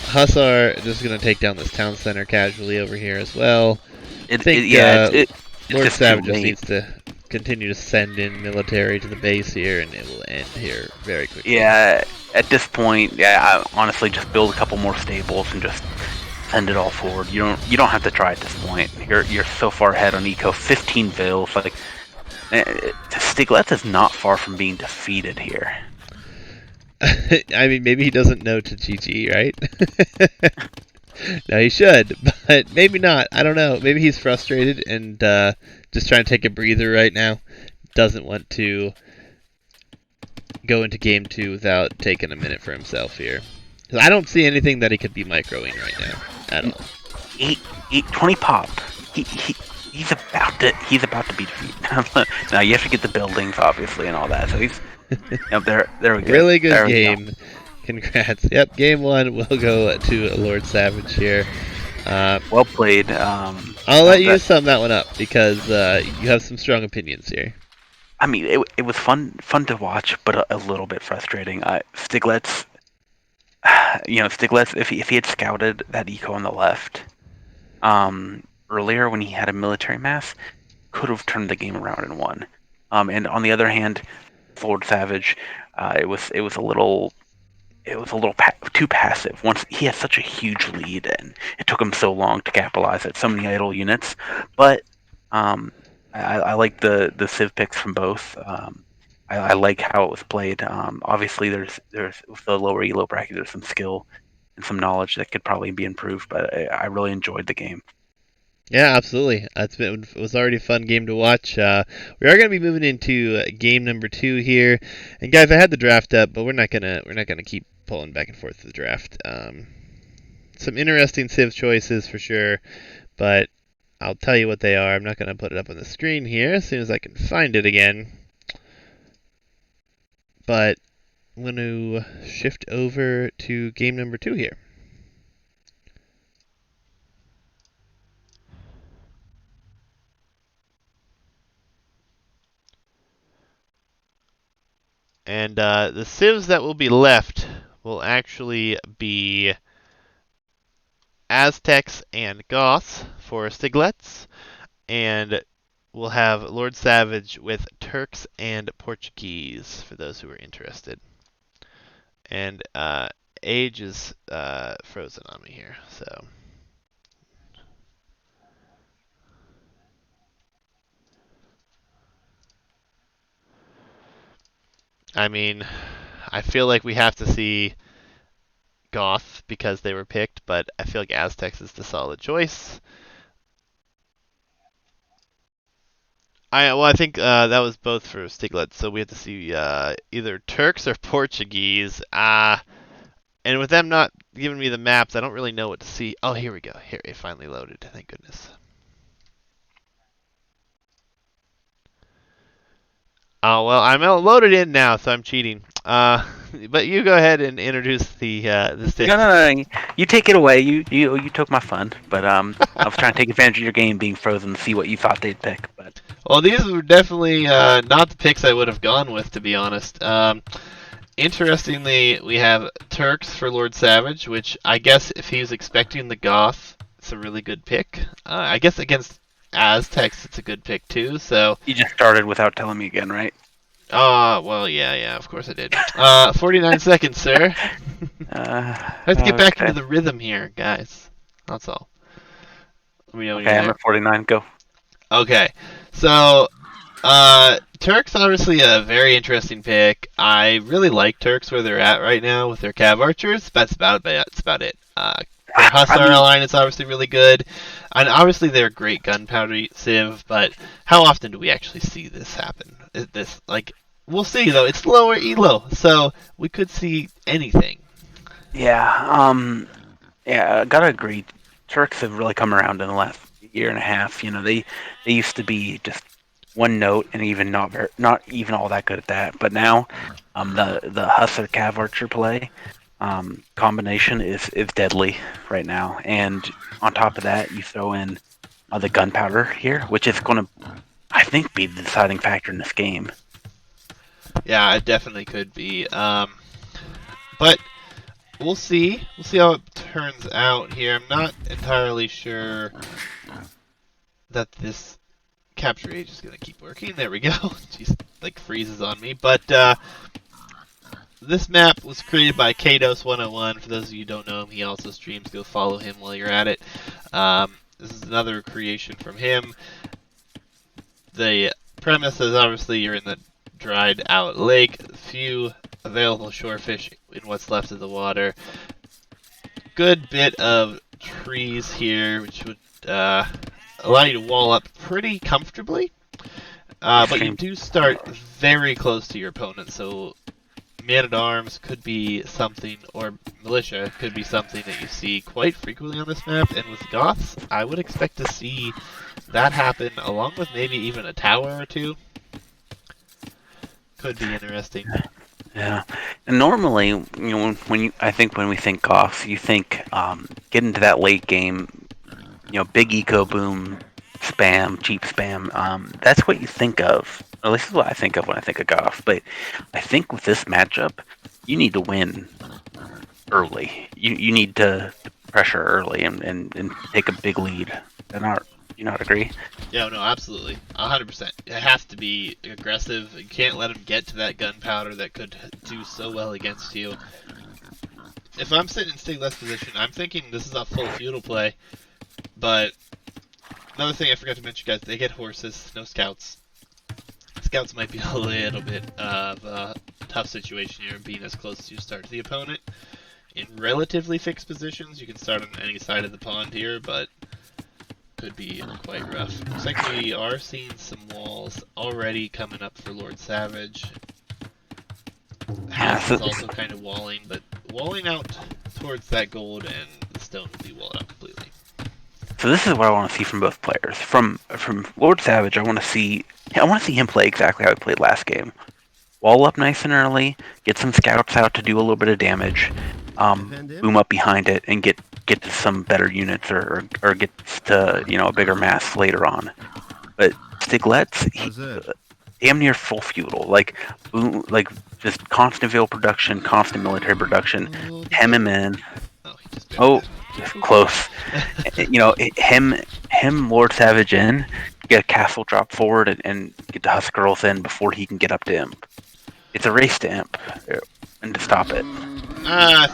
Hussar just going to take down this town center casually over here as well. Lord Savage just needs to continue to send in military to the base here, and it will end here very quickly. Yeah, at this point, I honestly just build a couple more stables and just send it all forward. You don't have to try at this point. You're so far ahead on eco. 15 vills. Like, Stiigletz is not far from being defeated here. I mean, maybe he doesn't know to GG, right? No, he should, but maybe not. I don't know. Maybe he's frustrated and just trying to take a breather right now. Doesn't want to go into game 2 without taking a minute for himself here. I don't see anything that he could be microing right now at all. 20 pop. He's about to be defeated. Now you have to get the buildings, obviously, and all that. So he's there we go. Really good game. Congrats. Yep, game 1 will go to Lord Savage here. Well played. I'll let you sum that one up because you have some strong opinions here. I mean, it was fun to watch, but a little bit frustrating. Stiigletz, if he had scouted that eco on the left, earlier when he had a military mass, could have turned the game around and won. And on the other hand, Lord Savage, it was a little too passive. Once he had such a huge lead, and it took him so long to capitalize it. So many idle units, but I like the civ picks from both. I like how it was played. Obviously, there's with the lower elo bracket, there's some skill and some knowledge that could probably be improved, but I really enjoyed the game. Yeah, absolutely. It was already a fun game to watch. We are going to be moving into game number 2 here, and guys, I had the draft up, but we're not gonna keep pulling back and forth to the draft. Some interesting civ choices for sure, but I'll tell you what they are. I'm not going to put it up on the screen here as soon as I can find it again. But I'm going to shift over to game number 2 here. And the civs that will be left will actually be Aztecs and Goths for Stiigletz, and we'll have Lord Savage with Turks and Portuguese for those who are interested. And age is frozen on me here, so. I mean, I feel like we have to see Goth because they were picked, but I feel like Aztecs is the solid choice. I think that was both for Stiigletz, so we have to see either Turks or Portuguese. And with them not giving me the maps, I don't really know what to see. Oh, here we go. Here, it finally loaded. Thank goodness. Oh, well, I'm loaded in now, so I'm cheating. But you go ahead and introduce the stick. No. You take it away. You took my fun, but I was trying to take advantage of your game being frozen to see what you thought they'd pick. But well, these were definitely not the picks I would have gone with, to be honest. Interestingly, we have Turks for Lord Savage, which I guess if he was expecting the Goth, it's a really good pick. I guess against Aztecs, it's a good pick too. So you just started without telling me again, right? Well, yeah, of course I did. 49 seconds, sir. I have to get back into the rhythm here, guys. That's all. Let me know when you're I'm at 49. Go. Okay, so Turks obviously a very interesting pick. I really like Turks where they're at right now with their cav archers. That's about it. Their I Hussar mean, line is obviously really good, and obviously they're a great gunpowder sieve. But how often do we actually see this happen? This like we'll see though. It's lower elo, so we could see anything. yeah, yeah, I gotta agree. Turks have really come around in the last year and a half. They used to be just one note and even not even all that good at that. But now, the Hussar Cav Archer play combination is deadly right now. And on top of that, you throw in the gunpowder here, which is going to, I think, be the deciding factor in this game. Yeah, it definitely could be. But we'll see. We'll see how it turns out here. I'm not entirely sure that this capture age is going to keep working. There we go. Jeez, like freezes on me. But this map was created by Kados101. For those of you who don't know him, he also streams. Go follow him while you're at it. This is another creation from him. The premise is obviously you're in the dried out lake. Few available shorefish in what's left of the water. Good bit of trees here, which would allow you to wall up pretty comfortably. But you do start very close to your opponent, so man-at-arms could be something, or militia could be something that you see quite frequently on this map. And with Goths, I would expect to see that happen along with maybe even a tower or two. Could be interesting. Yeah, and normally, I think when we think Goths, you think get into that late game, big eco boom, spam, cheap spam. That's what you think of. Or at least is what I think of when I think of Goths. But I think with this matchup, you need to win early. You need to pressure early and take a big lead. You not agree? Yeah, no, absolutely. 100%. It has to be aggressive. You can't let them get to that gunpowder that could do so well against you. If I'm sitting in Stiigletz position, I'm thinking this is a full feudal play. But another thing I forgot to mention, guys, they get horses, no scouts. Scouts might be a little bit of a tough situation here, being as close as you start to the opponent. In relatively fixed positions, you can start on any side of the pond here, but could be quite rough. Looks like we are seeing some walls already coming up for Lord Savage. House is also kind of walling, but walling out towards that gold, and the stone will be walled out completely. So this is what I want to see from both players. From Lord Savage, I want to see him play exactly how he played last game. Wall up nice and early, get some scouts out to do a little bit of damage, boom up behind it, and get to some better units or get to a bigger mass later on. But Stiigletz, damn near full feudal, like just constant veil production, constant military production, hem him in. Oh, close. him, Lord Savage in, get a castle drop forward and get the Husk girls in before he can get up to Imp. It's a race to Imp, and to stop it.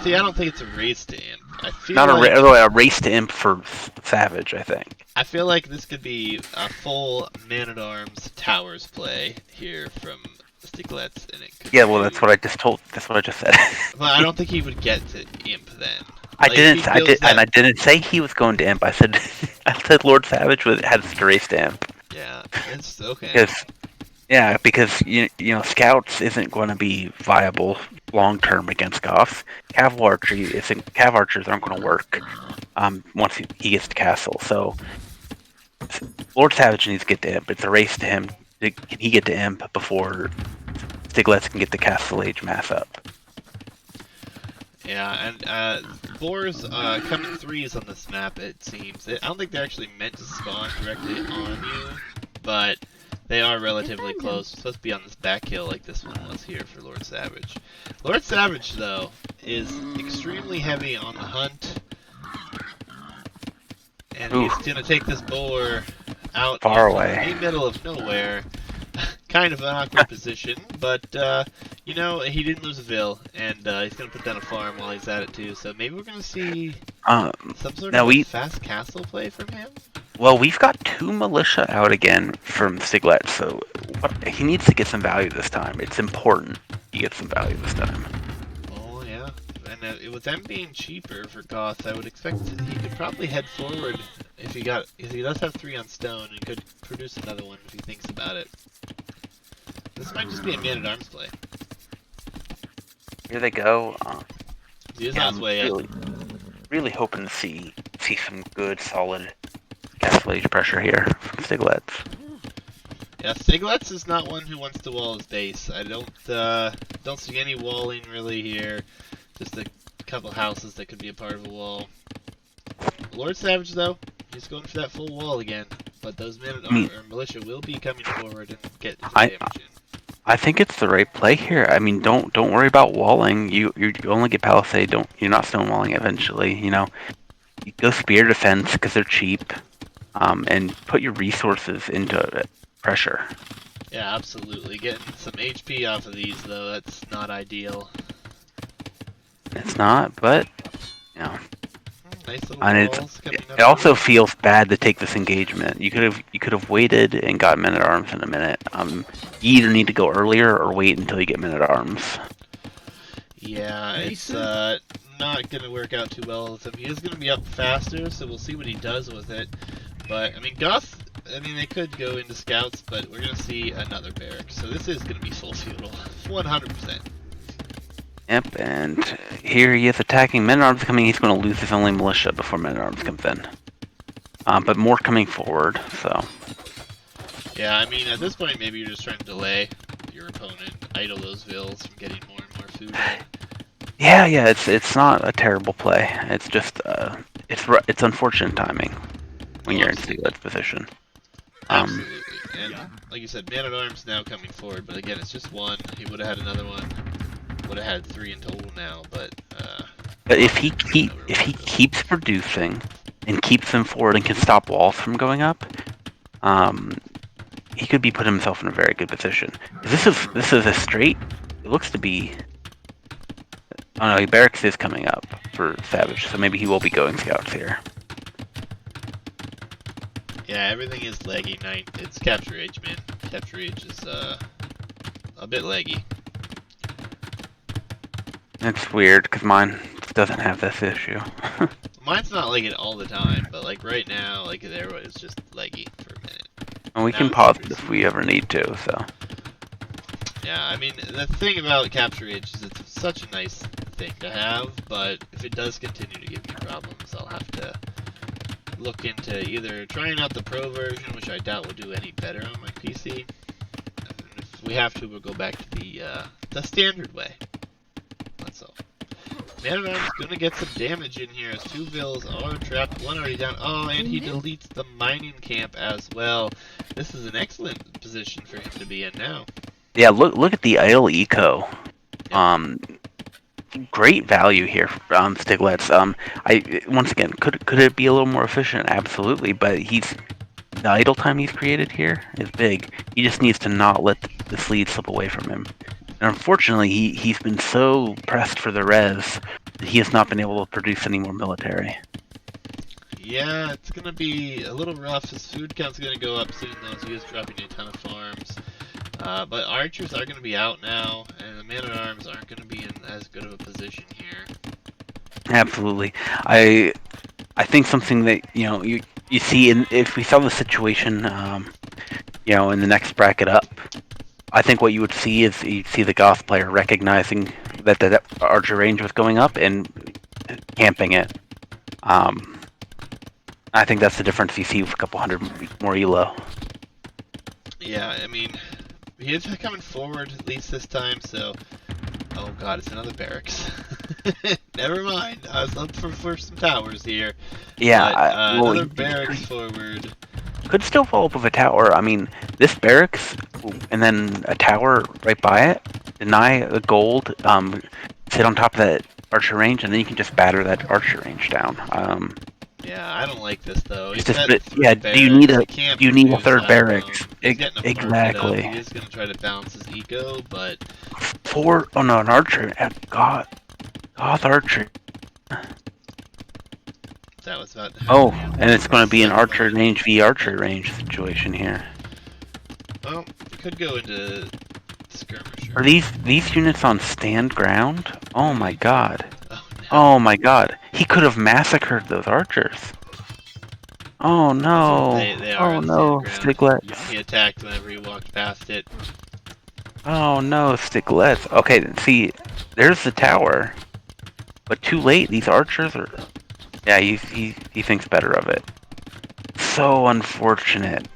See, I don't think it's a race to Imp. I feel Not like a race to Imp for Savage, I think. I feel like this could be a full man-at-arms towers play here from Stiigletz, and it could. Yeah, well, that's what I just told. That's what I just said. Well, I don't think he would get to Imp then. I didn't say he was going to Imp. I said Lord Savage had a race to Imp. Yeah, it's okay. Because Scouts isn't going to be viable long term against Goths. Cav archers aren't going to work once he gets to castle. So Lord Savage needs to get to Imp. It's a race to him. Can he get to Imp before Stiigletz can get the castle age mass up? Yeah, and boars come in threes on this map, it seems. I don't think they're actually meant to spawn directly on you, but they are relatively close. Supposed to be on this back hill like this one was here for Lord Savage. Lord Savage, though, is extremely heavy on the hunt, and he's going to take this boar out far away, in the middle of nowhere. Kind of an awkward position, but he didn't lose a Vil, and he's going to put down a farm while he's at it too. So maybe we're going to see some sort of fast castle play from him. Well, we've got 2 militia out again from Stiigletz, so he needs to get some value this time. It's important he gets some value this time. Oh yeah, And with them being cheaper for Goth, I would expect he could probably head forward if he got. Because he does have 3 on stone and could produce another one if he thinks about it. This might just be a man-at-arms play. Here they go. He is Yeah, on his way really, really hoping to see some good, solid castle age pressure here from Stiigletz. Yeah, Stiigletz is not one who wants to wall his base. I don't see any walling really here. Just a couple houses that could be a part of a wall. Lord Savage, though, he's going for that full wall again. But those men or militia will be coming forward and get some damage in. I think it's the right play here. I mean, don't worry about walling. You only get palisade. You're not stonewalling eventually. You know, you go spear defense because they're cheap, and put your resources into pressure. Yeah, absolutely. Getting some HP off of these, though, that's not ideal. It's not, but you know. Nice little And walls coming up. it also feels bad to take this engagement. You could have waited and got men at arms in a minute. You either need to go earlier or wait until you get men at arms. Yeah, it's not gonna work out too well with him. He is gonna be up faster, so we'll see what he does with it. But I mean, Goth. I mean, they could go into scouts, but we're gonna see another barrack. So this is gonna be full feudal, 100%. Yep, and here he is attacking. Men-at-Arms coming, he's going to lose his only militia before Men-at-Arms comes in. But more coming forward, so... Yeah, I mean, at this point, maybe you're just trying to delay your opponent, idle those vills from getting more and more food in. Yeah, it's not a terrible play. It's just, it's unfortunate timing when you're in Stiigletz's position. Absolutely, and like you said, Man-at-Arms now coming forward, but again, it's just one. He would have had another one. Would have had 3 in total now, but if he keeps producing and keeps them forward and can stop walls from going up, he could be putting himself in a very good position. This is a straight. It looks to be. Oh no, barracks is coming up for Savage, so maybe he will be going scouts here. Yeah, everything is laggy. It's capture age, man. Capture age is a bit laggy. It's weird because mine doesn't have this issue. Mine's not like it all the time, but like right now, like there was just laggy for a minute. And we can pause it if we ever need to. So. Yeah, I mean the thing about capture age is it's such a nice thing to have, but if it does continue to give me problems, I'll have to look into either trying out the pro version, which I doubt will do any better on my PC. And if we have to, we'll go back to the standard way. That's all. Man-at-Arms gonna get some damage in here as 2 vills are trapped, 1 already down. Oh, and he deletes the mining camp as well. This is an excellent position for him to be in now. Yeah, look at the idle eco. Great value here from Stiigletz. Once again, could it be a little more efficient? Absolutely, but the idle time he's created here is big. He just needs to not let this lead slip away from him. And unfortunately, he's been so pressed for the res that he has not been able to produce any more military. Yeah, it's going to be a little rough. His food count's going to go up soon, though, so he is dropping a ton of farms. But archers are going to be out now, and the man-at-arms aren't going to be in as good of a position here. Absolutely. I think something that, you see, if we saw the situation, in the next bracket up, I think what you would see is you'd see the Goth player recognizing that the archer range was going up and camping it. I think that's the difference you see with a couple hundred more elo. Yeah, I mean, he is coming forward at least this time, so... Oh god, it's another barracks. Never mind, I was looking for some towers here. Yeah, but, another barracks forward. Could still follow up with a tower. I mean, this barracks and then a tower right by it. Deny the gold. Sit on top of that archer range, and then you can just batter that archer range down. Yeah, I don't like this though. Do you need a third barracks? Exactly. He is gonna try to balance his eco, but an archer. Goth archer. That was about. And it's going to be an archer range v archer range situation here. Well, it could go into skirmisher. Are these units on stand ground? Oh my god. Oh Oh my god. He could have massacred those archers. Oh no. They are Oh at the sand no, ground. Stiigletz. He attacked whenever he walked past it. Oh no, Stiigletz. Okay, see, there's the tower. But too late, these archers are... Yeah, he thinks better of it. So unfortunate.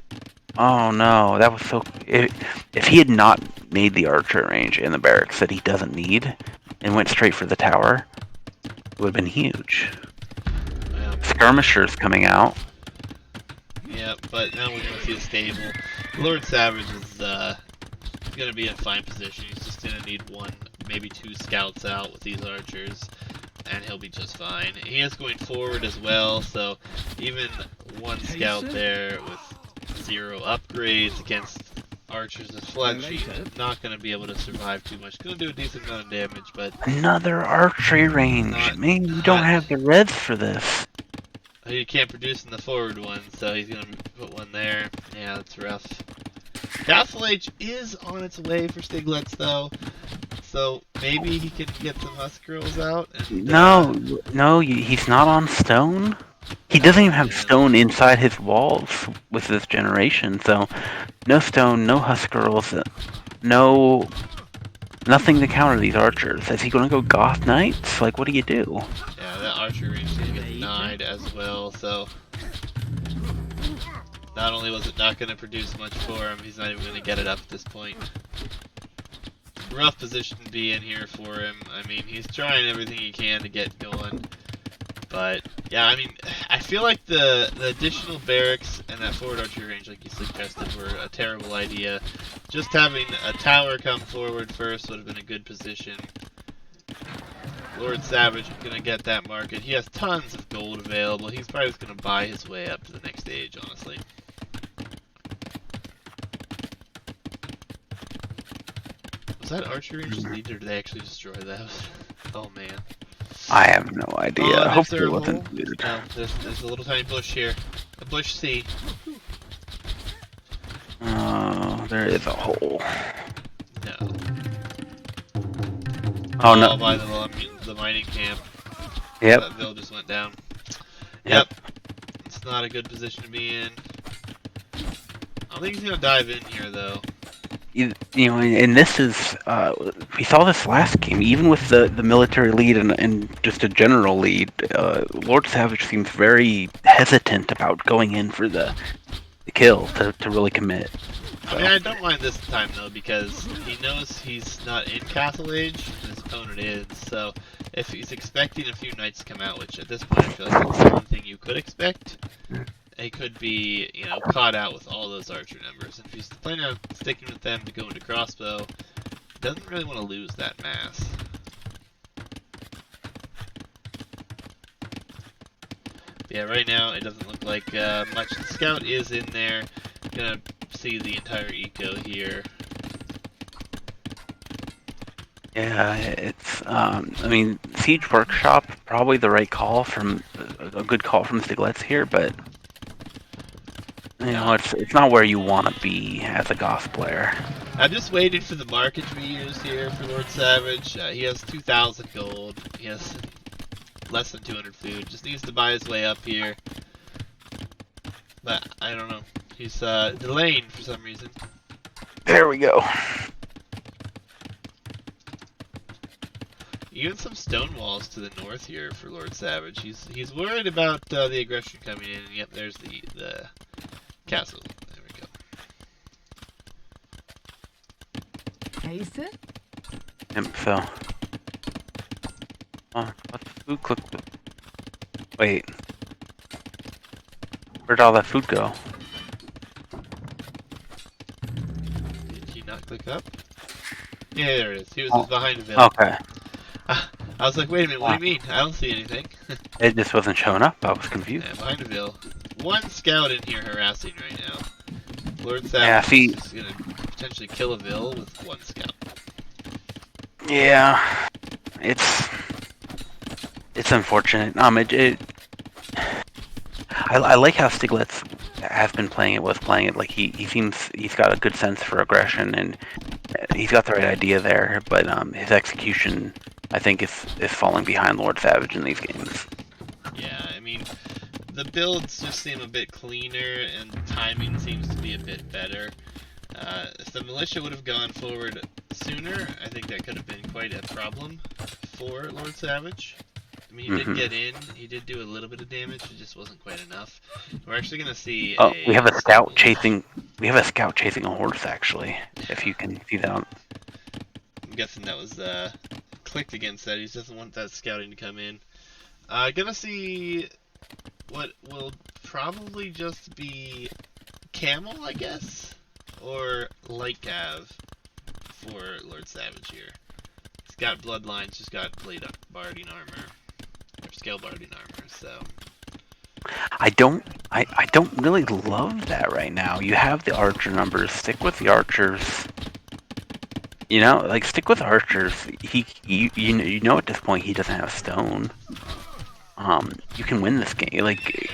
Oh no, that was so... If he had not made the archer range in the barracks that he doesn't need, and went straight for the tower, it would have been huge. Well, Skirmishers coming out. yeah, but now we're going to see a stable. Lord Savage is going to be in a fine position. He's just going to need one, maybe two scouts out with these archers, and he'll be just fine. He is going forward as well, so even one scout there with 0 upgrades against archers with fletching is not going to be able to survive too much. Going to do a decent amount of damage, but... Another archery range. Man, you don't have the reds for this. He can't produce in the forward one, so he's going to put one there. Yeah, that's rough. Castle Age is on its way for Stiigletz, though, so maybe he can get some Husk Girls out. And, No, he's not on stone. He doesn't even have stone inside his walls with this generation, so no stone, no Husk Girls, nothing to counter these archers. Is he going to go Goth Knights? Like, what do you do? Yeah, that archer range is going to get denied as well, so... Not only was it not going to produce much for him, he's not even going to get it up at this point. Rough position to be in here for him. I mean, he's trying everything he can to get going. But, yeah, I mean, I feel like the additional barracks and that forward archery range, like you suggested, were a terrible idea. Just having a tower come forward first would have been a good position. Lord Savage is going to get that market. He has tons of gold available. He's probably just going to buy his way up to the next stage, honestly. Was that archery range deleted, or did they actually destroy those? Oh, man. I have no idea. Oh, Hopefully it wasn't deleted. No, there's a little tiny bush here. A bush C. Oh, there is a hole. No. Oh, no. By the mining camp. Yep. That bill just went down. Yep. It's not a good position to be in. I don't think he's gonna dive in here though. You know, and this is, we saw this last game, even with the military lead and just a general lead, Lord Savage seems very hesitant about going in for the kill to really commit. I mean, I don't mind this time though, because he knows he's not in Castle Age, and his opponent is, so if he's expecting a few knights to come out, which at this point I feel like that's the one thing you could expect, he could be, you know, caught out with all those archer numbers. And if he's planning on sticking with them to go into crossbow, doesn't really want to lose that mass. But yeah, right now it doesn't look like much. The scout is in there. Gonna see the entire eco here. Yeah, it's, I mean, Siege Workshop, probably the right call from, a good call from Stiigletz here, but, you know, it's not where you want to be as a Goth player. I'm just waiting for the market to be used here for Lord Savage. He has 2,000 gold. He has less than 200 food. Just needs to buy his way up here. But, I don't know. He's delaying for some reason. There we go. Even some stone walls to the north here for Lord Savage. He's worried about the aggression coming in. And yep, there's the castle. There we go. Taste it? Yep, so. Oh, what's the food cook? Wait. Where'd all that food go? Did he not click up? Yeah, there it is. He was just behind the veil. Okay. I was like, wait a minute, what do you mean? I don't see anything. It just wasn't showing up. I was confused. Yeah, behind the veil. One scout in here harassing right now. Lord Savage is just gonna potentially kill a Vil with one scout. Yeah, it's unfortunate. I like how Stiigletz has been playing it, was playing it. Like he seems he's got a good sense for aggression and he's got the right idea there. But his execution I think is falling behind Lord Savage in these games. Yeah, I mean, the builds just seem a bit cleaner, and timing seems to be a bit better. If the militia would have gone forward sooner, I think that could have been quite a problem for Lord Savage. I mean, he did get in, he did do a little bit of damage, it just wasn't quite enough. We're actually going to see Oh, we have a a scout stumble. chasing. We have a scout chasing a horse, actually. If you can see that. I'm guessing that was clicked against that. He doesn't want that scouting to come in. Gonna see what will probably just be camel, I guess, or light cav for Lord Savage here. He's got bloodlines, just got blade barding armor or scale barding armor. So I don't really love that right now. You have the archer numbers. Stick with the archers. You know, like stick with archers. You know at this point he doesn't have stone. You can win this game. Like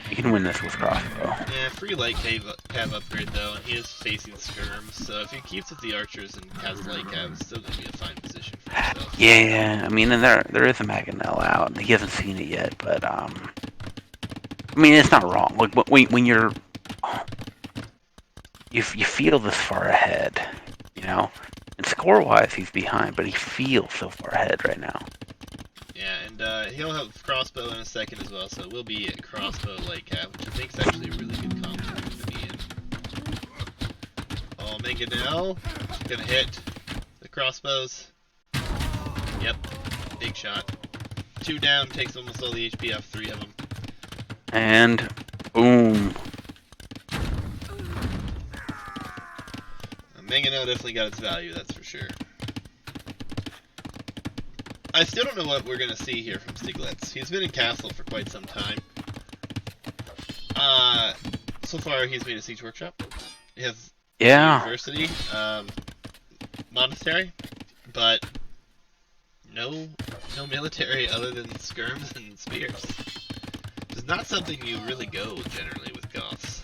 you can win this with crossbow. yeah, free light cav upgrade though, and he is facing skirms. So if he keeps with the archers and has light cav, it's still gonna be a fine position for himself. Yeah, I mean, and there is a Mangonel out. He hasn't seen it yet, but I mean, it's not wrong. Like when you're you feel this far ahead, you know. And score-wise, he's behind, but he feels so far ahead right now. Yeah, and he'll have crossbow in a second as well, so it will be a crossbow light cav, which I think is actually a really good comp for him to be in. Oh, Mangonel gonna hit the crossbows. Yep, big shot. 2 down, takes almost all the HP off 3 of them. And boom. Mangonel definitely got its value, that's for sure. I still don't know what we're going to see here from Stiigletz. He's been in Castle for quite some time. So far he's made a siege workshop. He has university, monastery, but no military other than skirms and spears. It's not something you really go generally with Goths.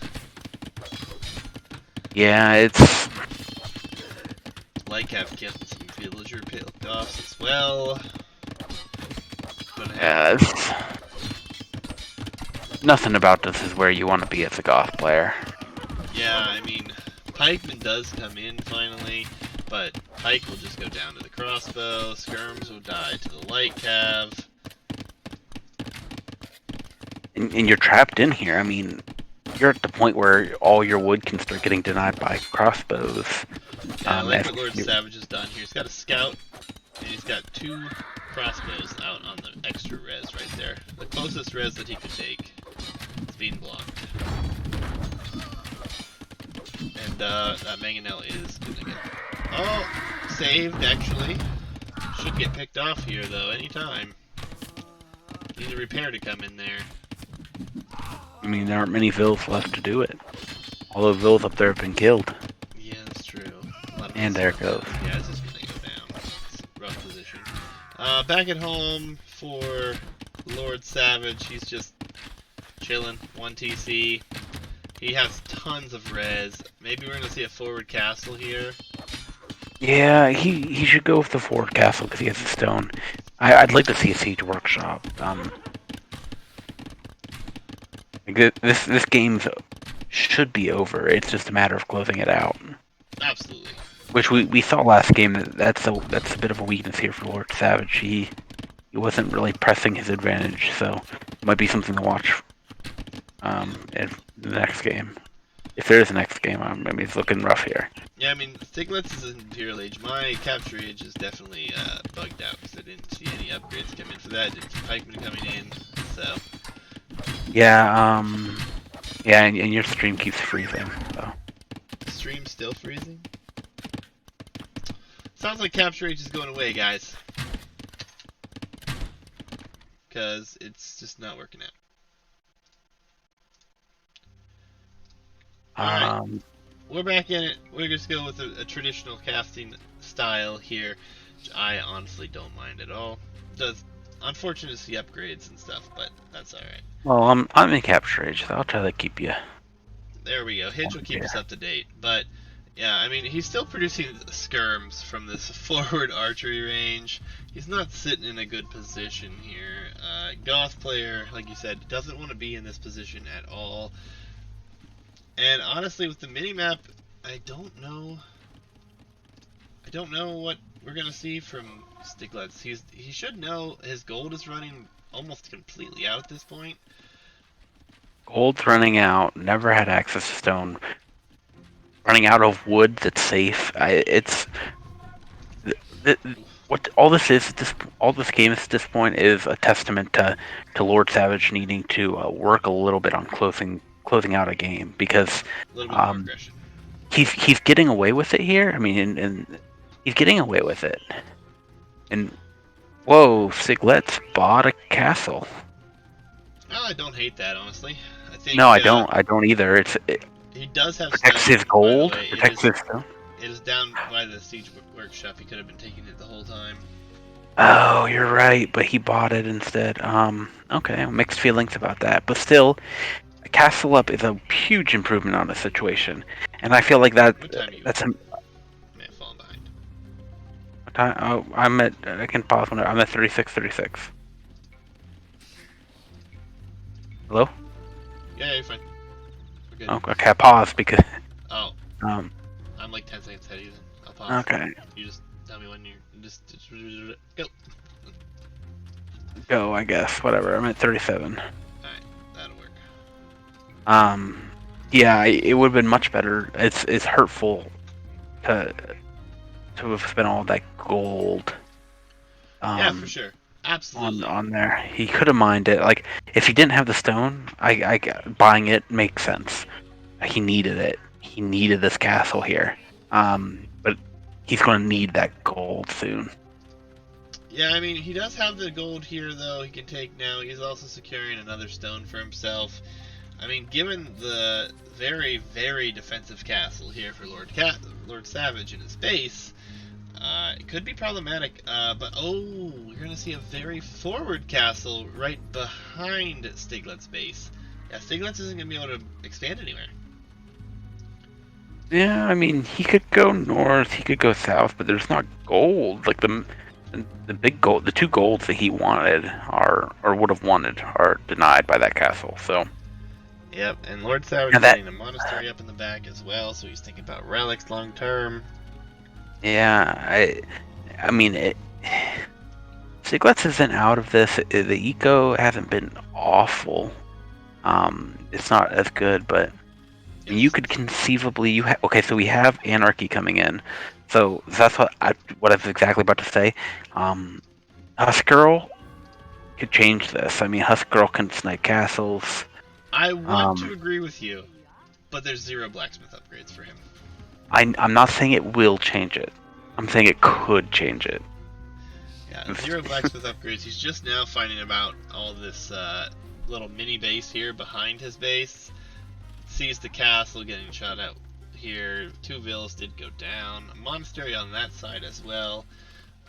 Yeah, it's Like have killed some villager Goths as well. yeah, nothing about this is where you want to be as a Goth player. Yeah, I mean, Pikeman does come in finally, but Pike will just go down to the crossbow, skirms will die to the light cav. And you're trapped in here. I mean, you're at the point where all your wood can start getting denied by crossbows. Yeah, I like what Lord Savage has done here. He's got a scout, and he's got 2 crossbows out on the extra res right there. The closest res that he could take is being blocked. And that Mangonel is gonna get... Oh! Saved, actually. Should get picked off here, though, anytime. Need a repair to come in there. I mean, there aren't many vills left to do it. All the vills up there have been killed. Yeah, that's true. And there it goes. Yeah, it's just gonna go down. It's a rough position. Back at home for Lord Savage. He's just chilling. 1 TC. He has tons of res. Maybe we're gonna see a forward castle here. Yeah, he should go with the forward castle because he has the stone. I'd like to see a siege workshop. This game should be over. It's just a matter of closing it out. Absolutely. Which we saw last game. That's a bit of a weakness here for Lord Savage. He wasn't really pressing his advantage, so it might be something to watch in the next game. If there is a next game, I mean, it's looking rough here. Yeah, I mean, Stiigletz is in Imperial Age. My capture age is definitely bugged out because I didn't see any upgrades come in for that. Didn't see pikemen coming in, so... Yeah, yeah, and your stream keeps freezing, so... Stream still freezing? Sounds like capture age is going away, guys. Because it's just not working out. Alright, we're back in it. We're just going with a traditional casting style here, which I honestly don't mind at all. Does unfortunate to see upgrades and stuff, but that's alright. Well, I'm in capture age, so I'll try to keep you. There we go. Hitch will keep us up to date, but Yeah, I mean, he's still producing skirms from this forward archery range. He's not sitting in a good position here. Goth player, like you said, doesn't want to be in this position at all. And honestly, with the minimap, I don't know. I don't know what we're gonna see from Stiigletz. He should know his gold is running almost completely out at this point. Gold's running out. Never had access to stone. Running out of wood that's safe. It's what all this is. All this game is at this point is a testament to Lord Savage needing to work a little bit on closing out a game because A little bit more um, aggression. he's getting away with it here. I mean, and he's getting away with it. And whoa, Stiigletz bought a castle. Oh, I don't hate that, honestly. I think No, I don't. I don't either. It he does have protects stone, his by the gold. way. Protects his stone. It is down by the siege workshop. He could have been taking it the whole time. Oh, you're right, but he bought it instead. Okay, mixed feelings about that, but still, a castle up is a huge improvement on the situation, and I feel like What time are you that's at? a May have fallen behind. time. Oh, I'm at. I can pause whenever. I'm at 36. Hello? Yeah, you're fine. We're good. Oh, okay, I paused because Oh, um. I'm like 10 seconds ahead, Ethan. I'll pause. Okay, You just tell me when you're just go. go. I guess whatever. I'm at 37. Alright, that'll work. Um. Yeah, it would have been much better. It's hurtful to have spent all that gold. Yeah, for Um. sure. on Absolutely. on there. He could have mined it. Like if he didn't have the stone, buying it makes sense. He needed it. He needed this castle here. But he's going to need that gold soon. Yeah, I mean, he does have the gold here, though, he can take now. He's also securing another stone for himself. I mean, given the very, very defensive castle here for Lord Savage in his base, it could be problematic. But oh, you're gonna see a very forward castle right behind Stiigletz's base. Yeah, Stiigletz isn't gonna be able to expand anywhere. Yeah, I mean he could go north, he could go south, but there's not gold. Like the big gold, the two golds that he wanted are or would have wanted are denied by that castle. So Yep, and Lord Savage now is that getting a monastery up in the back as well, so he's thinking about relics long term. yeah, I mean it. Stiglitz isn't out of this. The eco hasn't been awful. It's not as good, but you Yes. could conceivably okay. So we have anarchy coming in, so that's what I was exactly about to say. Um, Huskgirl could change this. I mean, Huskgirl can snipe castles. I want to Um, agree with you, but there's zero blacksmith upgrades for him. I'm not saying it will change it. I'm saying it could change it. Yeah, zero blacksmith upgrades. He's just now finding about all this little mini base here behind his base. Sees the castle getting shot out here. Two villas did go down. A monastery on that side as well.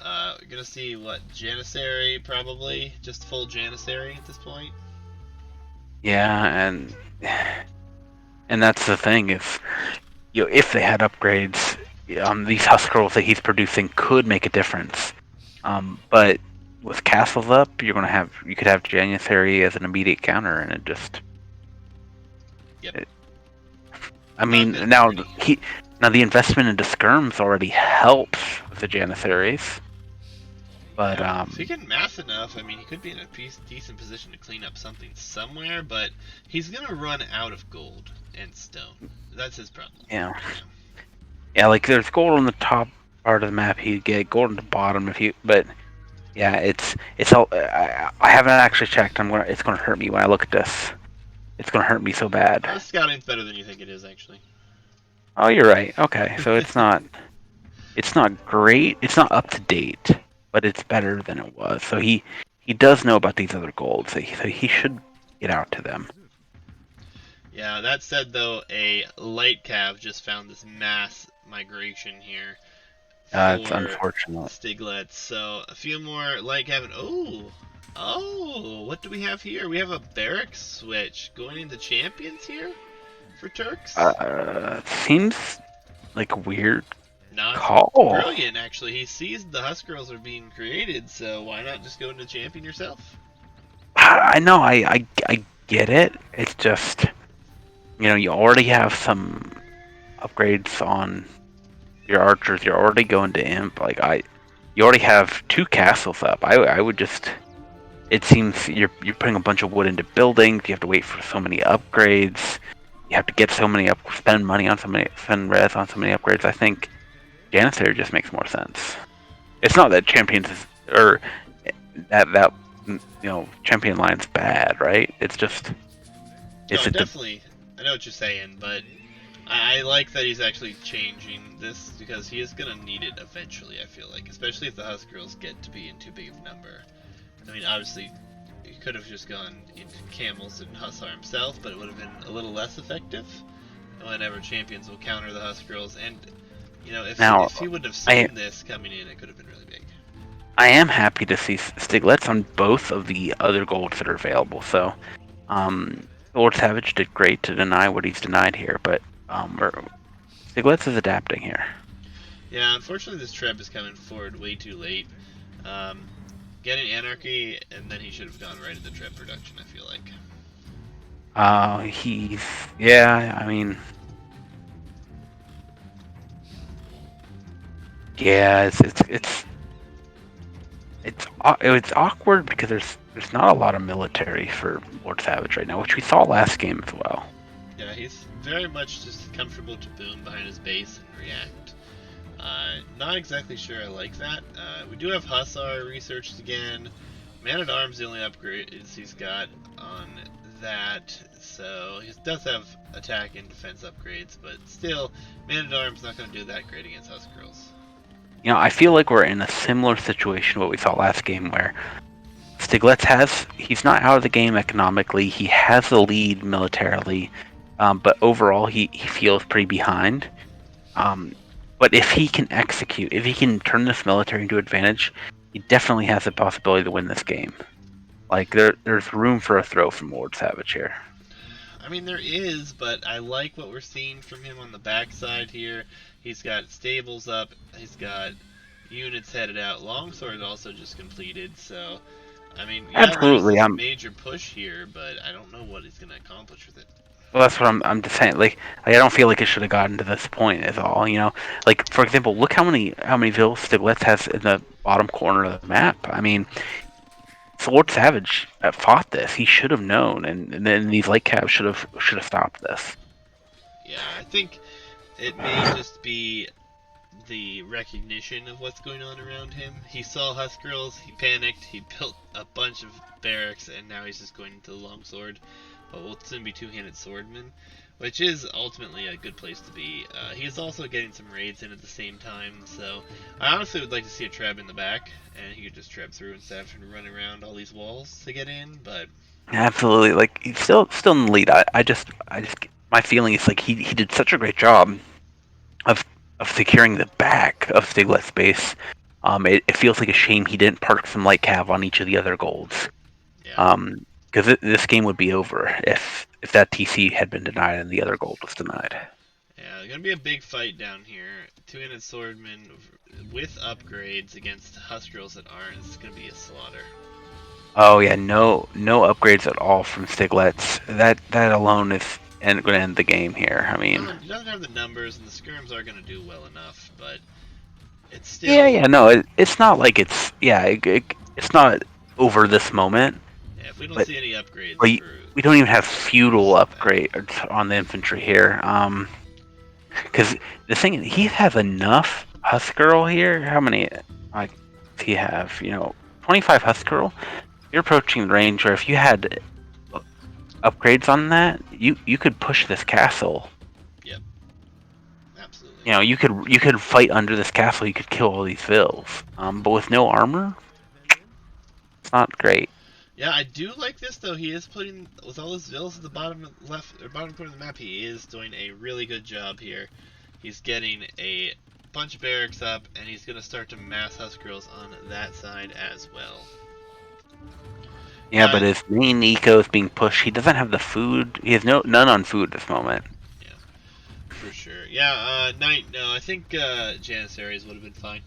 We're gonna see what janissary probably just full janissary at this point. Yeah, and that's the thing. If they had upgrades, these Huskgirls that he's producing could make a difference. But with castles up, you could have January as an immediate counter, and it just. Yep, It, I not mean, gonna be pretty. now the investment into skirms already helps with the Janissaries, but Yeah, if he can math enough, I mean, he could be in a decent position to clean up something somewhere, but he's gonna run out of gold and stone. That's his problem. yeah, Yeah. yeah, like there's gold on the top part of the map. You get gold on the bottom but yeah, it's all. I haven't actually checked. It's gonna hurt me when I look at this. It's gonna hurt me so bad. Scouting's better than you think it is, actually. Oh, you're right. Okay, so it's not. It's not great. It's not up to date, but it's better than it was. So he does know about these other golds, so he should get out to them. Yeah, that said, though, a light cav just found this mass migration here It's for unfortunate. Stiigletz. So a few more light cav. Oh, what do we have here? We have a barracks switch going into champions here for Turks. Seems like weird No, it's call. brilliant, actually. He sees the Husk Girls are being created, so why not just go into champion yourself? I know, I get it. It's just, you already have some upgrades on your archers. You're already going to imp. You already have 2 castles up. I would just. It seems you're putting a bunch of wood into buildings. You have to wait for so many upgrades. You have to get so many spend money on so many, spend res on so many upgrades. I think Janither just makes more sense. It's not that champions or that champion line's bad, right? It's just No, is it the definitely. I know what you're saying, but I like that he's actually changing this because he is gonna need it eventually. I feel like, especially if the Husk Girls get to be in too big of a number. I mean, obviously, he could have just gone into camels and Hussar himself, but it would have been a little less effective. Whenever champions will counter the Husk Girls, and now if he would have I seen this coming in, it could have been really big. I am happy to see Stiigletz on both of the other golds that are available. So, Lord Savage did great to deny what he's denied here, but Stiigletz is adapting here. Yeah, unfortunately, this Treb is coming forward way too late. Um, Getting Anarchy, and then he should have gone right into Treb production, I feel like. He's yeah. I mean, yeah. It's awkward because there's not a lot of military for Lord Savage right now, which we saw last game as well. Yeah, he's very much just comfortable to boom behind his base and react. Not exactly sure I like that. We do have Hussar researched again. Man at Arms, the only upgrade is he's got on that, so he does have attack and defense upgrades, but still, Man at Arms not going to do that great against Husk Girls. I feel like we're in a similar situation to what we saw last game, where he's not out of the game economically. He has the lead militarily, but overall he feels pretty behind. Um, but if he can execute, if he can turn this military into advantage, he definitely has the possibility to win this game. Like there's room for a throw from Lord Savage here. I mean, there is, but I like what we're seeing from him on the backside here. He's got stables up, he's got units headed out. Longsword also just completed, so I mean, yeah, there's Absolutely. this major push here, but I don't know what he's going to accomplish with it. Well, that's what I'm just saying. I don't feel like it should have gotten to this point at all. Like for example, look how many villas Stiglitz has in the bottom corner of the map. I mean, if Lord Savage fought this, he should have known, and then these light cabs should have stopped this. Yeah, I think it may just be the recognition of what's going on around him. He saw Husk Girls, he panicked, he built a bunch of barracks, and now he's just going into the longsword. But will soon be two-handed swordman, which is ultimately a good place to be. He's also getting some raids in at the same time, so I honestly would like to see a Treb in the back, and he could just Treb through instead of having to run around all these walls to get in. But Absolutely, like he's still in the lead. I just my feeling is like he did such a great job of securing the back of Stiglitz's base. It feels like a shame he didn't park some light cav on each of the other golds. yeah, Because this game would be over if that TC had been denied and the other gold was denied. yeah, it's gonna be a big fight down here. Two-handed swordman with upgrades against Husk Girls that aren't. It's gonna be a slaughter. Oh yeah, no upgrades at all from Stiglitz. That alone is going to end the game here. I mean, He doesn't have the numbers, and the skirms are going to do well enough, but it's yeah, still. no, it's not like it's not over this moment, Yeah, if we don't but see any upgrades we for. we don't even have feudal Setback. upgrades on the infantry here. Because the thing is, he has enough Huskarl here. How many like does he have? 25 Huskarl. You're approaching the range where if you had upgrades on that, you could push this castle. Yep, absolutely. You could fight under this castle. You could kill all these vills. But with no armor, it's not great. Yeah, I do like this though. He is putting with all his villas at the bottom left or bottom corner of the map. He is doing a really good job here. He's getting a bunch of barracks up, and he's going to start to mass Husk Girls on that side as well. Yeah, but his main eco is being pushed. He doesn't have the food. He has none on food at this moment. Yeah, for sure. Yeah, Knight, no, I think Janissaries would have been fine.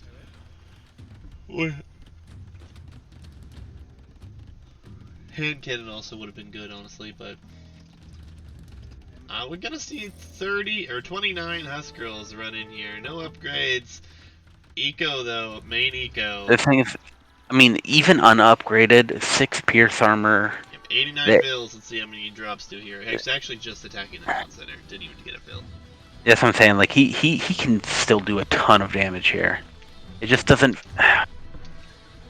Hand cannon also would have been good, honestly, but we're gonna see 30 or 29 Husk Girls run in here. No upgrades. Eco though, main eco. The thing is, I mean, even unupgraded, 6 Pierce armor. 89 That, bills. Let's see how many he drops to here. It's actually just attacking the town center. Didn't even get a bill. that's what I'm saying. Like he can still do a ton of damage here. It just doesn't.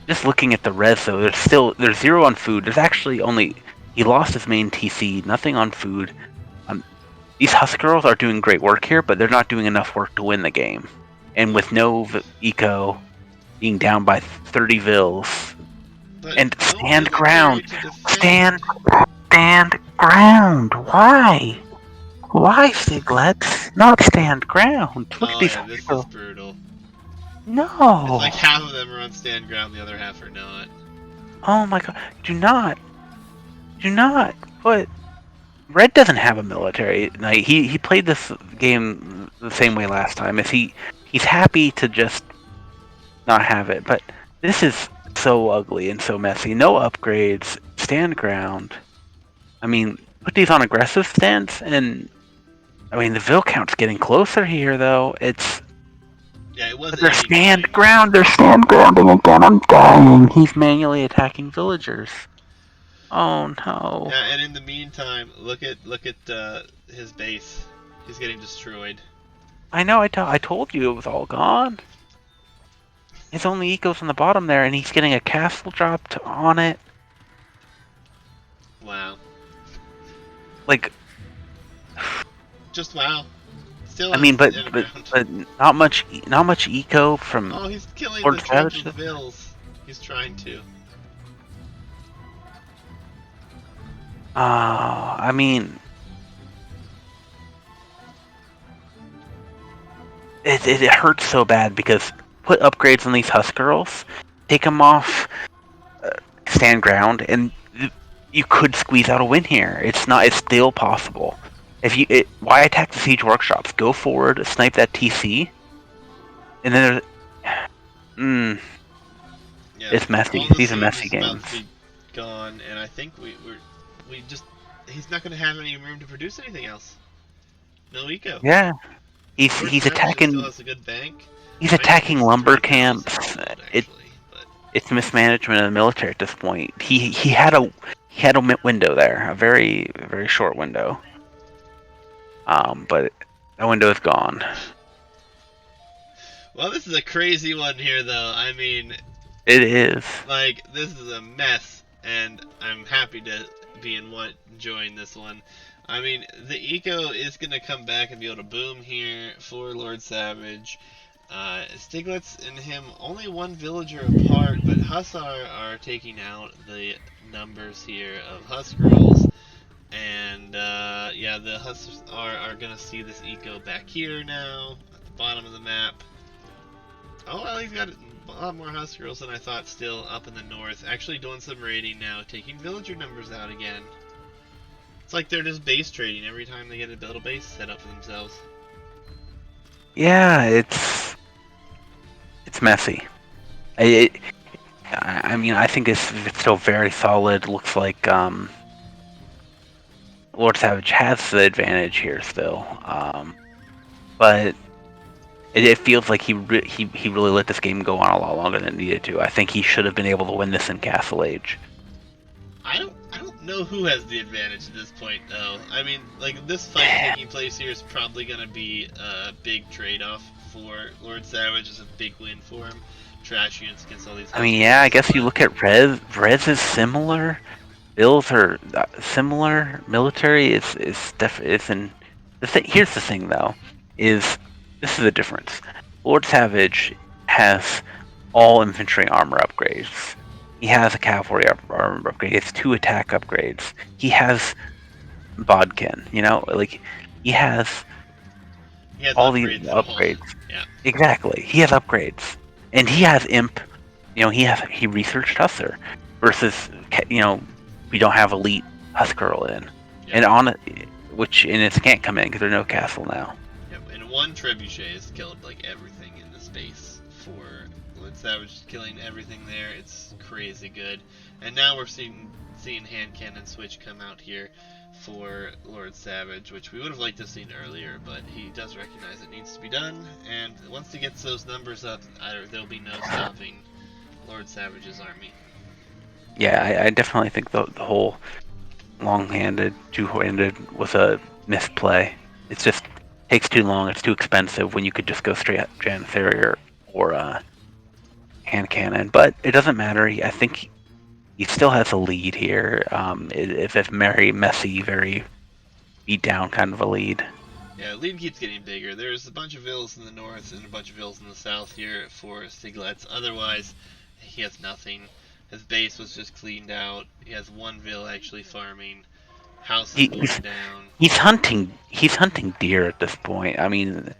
Just looking at the res though, there's 0 on food. There's actually only he lost his main TC. Nothing on food. These Husk Girls are doing great work here, but they're not doing enough work to win the game. And with no eco, being down by 30 vills, But and no stand military ground, to defend. stand ground. Why? Why, Stiigletz? Not stand ground. Look at Oh these yeah, this is Husk. brutal. It's like No. half of them are on stand ground, the other half are not. Oh my god. Do not put. Red doesn't have a military knight. He played this game the same way last time. He's happy to just not have it, but this is so ugly and so messy. No upgrades, stand ground. I mean, put these on aggressive stance, and I mean the Vil count's getting closer here, though. Yeah, it was But they're 89. stand ground. They're stand grounding again. I'm dying. He's manually attacking villagers. Oh no. Yeah, and in the meantime, look at his base. He's getting destroyed. I know. I told you it was all gone. His only eco's on the bottom there, and he's getting a castle dropped on it. Wow. Like, Just wow. Still I on mean, but ground. but not much eco from Oh, he's killing Lord the troops Savage. with vills. He's trying to. I mean, it hurts so bad because put upgrades on these Husk Girls, take them off, stand ground, and you could squeeze out a win here. It's not. It's still possible. Why attack the siege workshops? Go forward, snipe that TC, and then Yeah. it's messy. All the These are siege messy is about games. to be gone, and I think we just he's not going to have any room to produce anything else. No eco. Yeah, Lord he's Savage still attacking. has a good bank. He's Might have attacking lumber 3,000 camps. gold It actually, but it's mismanagement of the military at this point. He had a window there, a very short window. But that window is gone. well, this is a crazy one here, though. I mean, It is. like this is a mess, and I'm happy to be enjoying this one. I mean, the eco is gonna come back and be able to boom here for Lord Savage. Stiigletz and him only one villager apart, but Hussar are taking out the numbers here of Husk Girls. And yeah, the Hussars are gonna see this eco back here now at the bottom of the map. Oh, well, he's got a lot more Husk Girls than I thought still up in the north. Actually doing some raiding now, taking villager numbers out again. It's like they're just base trading every time they get a little base set up for themselves. Yeah, it's messy. I mean, I think it's still very solid. Looks like Lord Savage has the advantage here still. But it feels like he really let this game go on a lot longer than it needed to. I think he should have been able to win this in Castle Age. I don't know who has the advantage at this point though. I mean, like this fight taking place here is probably gonna be a big trade-off for Lord Savage. It's a big win for him. Trash units against all these. I mean, yeah, I guess you look at Res. Res is similar. Bills are similar. Military is in. Here's the thing though, is this is the difference. Lord Savage has all infantry armor upgrades. He has a cavalry armor upgrade. He has 2 attack upgrades. He has Bodkin. You know, like he has He has all these upgrades. upgrades. Yeah. Exactly. He has upgrades, and he has imp. You know, he researched Husser versus we don't have elite Husk Girl in, Yep. and on it, which and it can't come in because there's no castle now. Yep. And one trebuchet has killed like everything in the space for Lord Savage, killing everything there. It's crazy good. And now we're seeing hand cannon switch come out here for Lord Savage, which we would have liked to have seen earlier, but he does recognize it needs to be done. And once he gets those numbers up, there'll be no stopping Lord Savage's army. Yeah, I definitely think the whole long-handed, two-handed was a misplay. It just takes too long. It's too expensive when you could just go straight Janitharia or hand cannon. But it doesn't matter. I think he still has a lead here. It's a very messy, very beat down kind of a lead. Yeah, lead keeps getting bigger. There's a bunch of villas in the north and a bunch of villas in the south here for Stiigletz. Otherwise, he has nothing. His base was just cleaned out. He has one vill actually farming. House is He, going down. he's hunting. He's hunting deer at this point. I mean,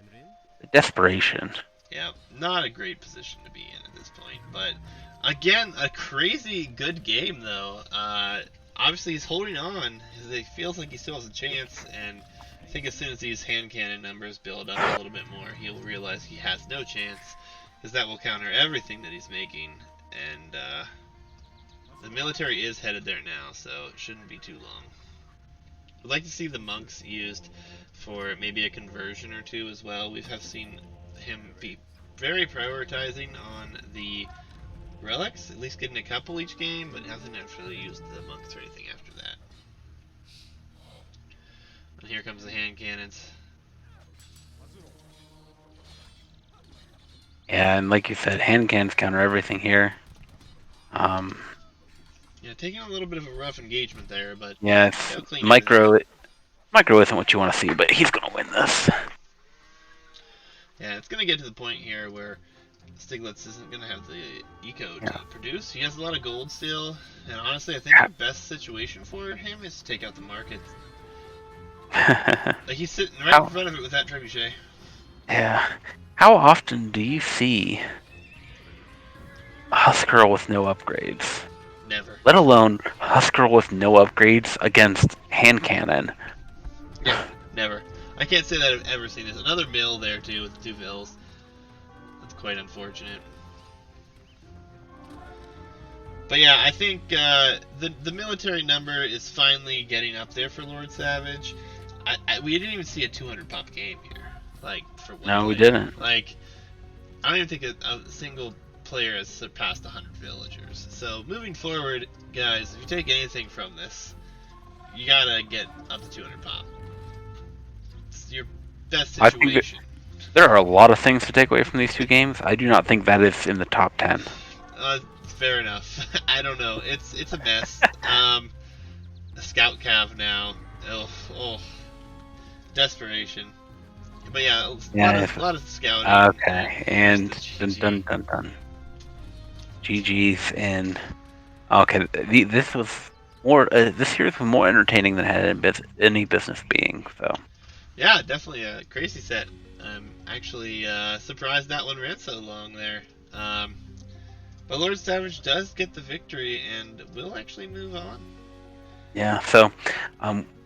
desperation. Yeah, not a great position to be in at this point. But again, a crazy good game though. Obviously he's holding on. It feels like he still has a chance, and I think as soon as these hand cannon numbers build up a little bit more, he'll realize he has no chance, because that will counter everything that he's making. And the military is headed there now, so it shouldn't be too long. I'd like to see the monks used for maybe a conversion or two as well. We have seen him be very prioritizing on the relics, at least getting a couple each game, but hasn't actually used the monks or anything after that. And here comes the hand cannons. Yeah, and like you said, hand cannons counter everything here. Um, Yeah, taking a little bit of a rough engagement there, but yeah, they'll clean everything micro. up. Micro isn't what you want to see, but he's gonna win this. Yeah, it's going to get to the point here where Stiigletz isn't going to have the eco to Yeah. produce. He has a lot of gold still, and honestly, I think the best situation for him is to take out the market. Like, he's sitting right in How? front of it with that trebuchet. Yeah. How often do you see a Husker with no upgrades? Never. Let alone Husker with no upgrades against hand cannon. Yeah, never. I can't say that I've ever seen this. Another mill there, too, with two vills. That's quite unfortunate. But yeah, I think the military number is finally getting up there for Lord Savage. We didn't even see a 200 pop game here, like for one No, we player. didn't. Like I don't even think a single player has surpassed 100 villagers. So moving forward, guys, if you take anything from this, you gotta get up to 200 pop. It's your best I think that situation. there are a lot of things to take away from these two games. I do not think that is in the top 10. Fair enough. I don't know. It's a mess. A scout cav now. Oh, desperation. But yeah, Yeah. a lot of scouting. Okay. And Just dun the dun GG. dun dun. GG's and okay. This was more. This series was more entertaining than it had any business being. So Yeah, definitely a crazy set. I'm actually surprised that one ran so long there. Um, but Lord Savage does get the victory and will actually move on. yeah. So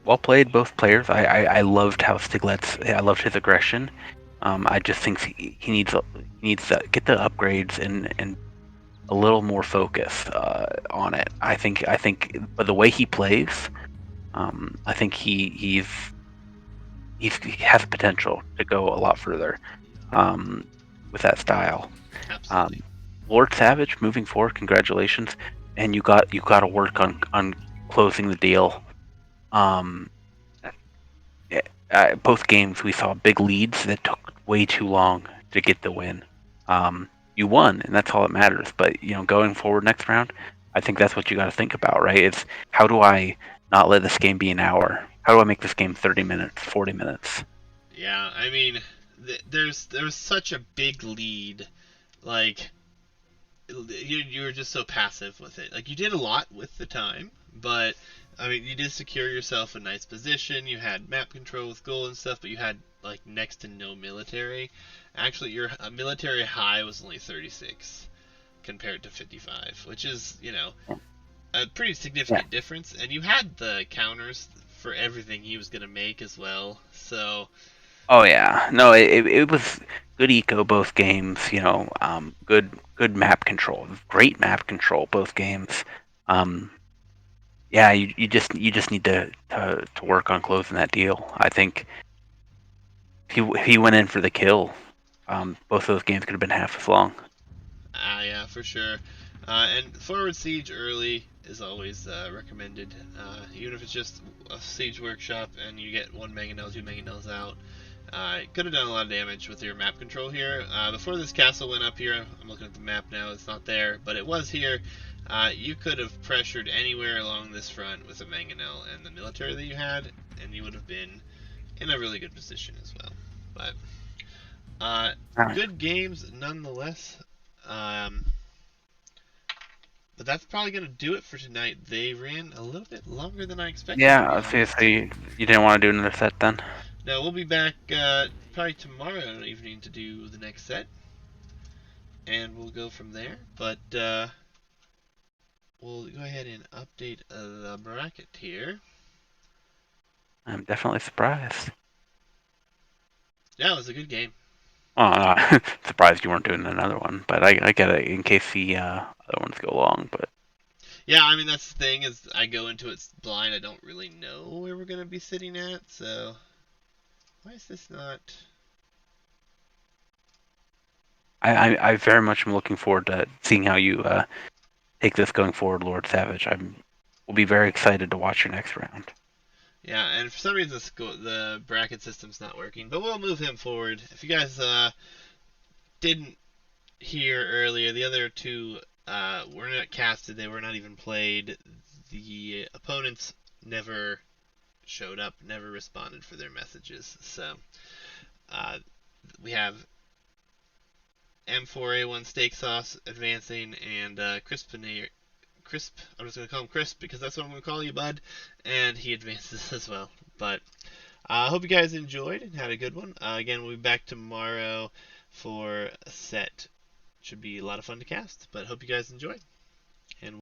well played, both players. I loved how Stiglitz. I loved his aggression. I just think he needs to get the upgrades and a little more focus on it. But the way he plays, I think he has potential to go a lot further um, with that style. Absolutely. Um, Lord Savage, moving forward, congratulations, and you got to work on closing the deal. Um, Both games we saw big leads that took way too long to get the win. You won, and that's all that matters. But going forward next round, I think that's what you got to think about, right? It's how do I not let this game be an hour? How do I make this game 30 minutes, 40 minutes? Yeah, I mean, there's such a big lead. Like you were just so passive with it. Like you did a lot with the time, but I mean, you did secure yourself a nice position. You had map control with gold and stuff, but you had like next to no military. Actually, your military high was only 36 compared to 55, which is a pretty Yeah, significant difference. And you had the counters for everything he was gonna make as well. So Oh yeah, no, it was good eco both games. Good map control, great map control both games. Um, yeah, you just need to work on closing that deal. I think he went in for the kill. Both of those games could have been half as long. Yeah, for sure. And forward siege early is always recommended, even if it's just a siege workshop and you get one mangonel, two mangonels out. Could have done a lot of damage with your map control here. Before this castle went up here, I'm looking at the map now, it's not there, but it was here. You could have pressured anywhere along this front with a mangonel and the military that you had, and you would have been in a really good position as well. But uh, Uh, good games nonetheless. Um, but that's probably going to do it for tonight. They ran a little bit longer than I expected, to be yeah, so honest. you didn't want to do another set then? Now, we'll be back probably tomorrow evening to do the next set, and we'll go from there. But we'll go ahead and update the bracket here. I'm definitely surprised. Yeah, it was a good game. Oh, no, surprised you weren't doing another one, but I get it in case the other ones go long. But Yeah, I mean, that's the thing is I go into it blind. I don't really know where we're going to be sitting at, so why is this not... I very much am looking forward to seeing how you take this going forward, Lord Savage. I'm will be very excited to watch your next round. Yeah, and for some reason the bracket system's not working, but we'll move him forward. If you guys didn't hear earlier, the other two were not casted. They were not even played. The opponents never showed up, never responded for their messages. So uh, we have M4A1 Steak Sauce advancing, and Crisp. I'm just gonna call him Crisp because that's what I'm gonna call you, bud. And he advances as well. But I hope you guys enjoyed and had a good one. Again, we'll be back tomorrow for a set. Should be a lot of fun to cast. But hope you guys enjoy. And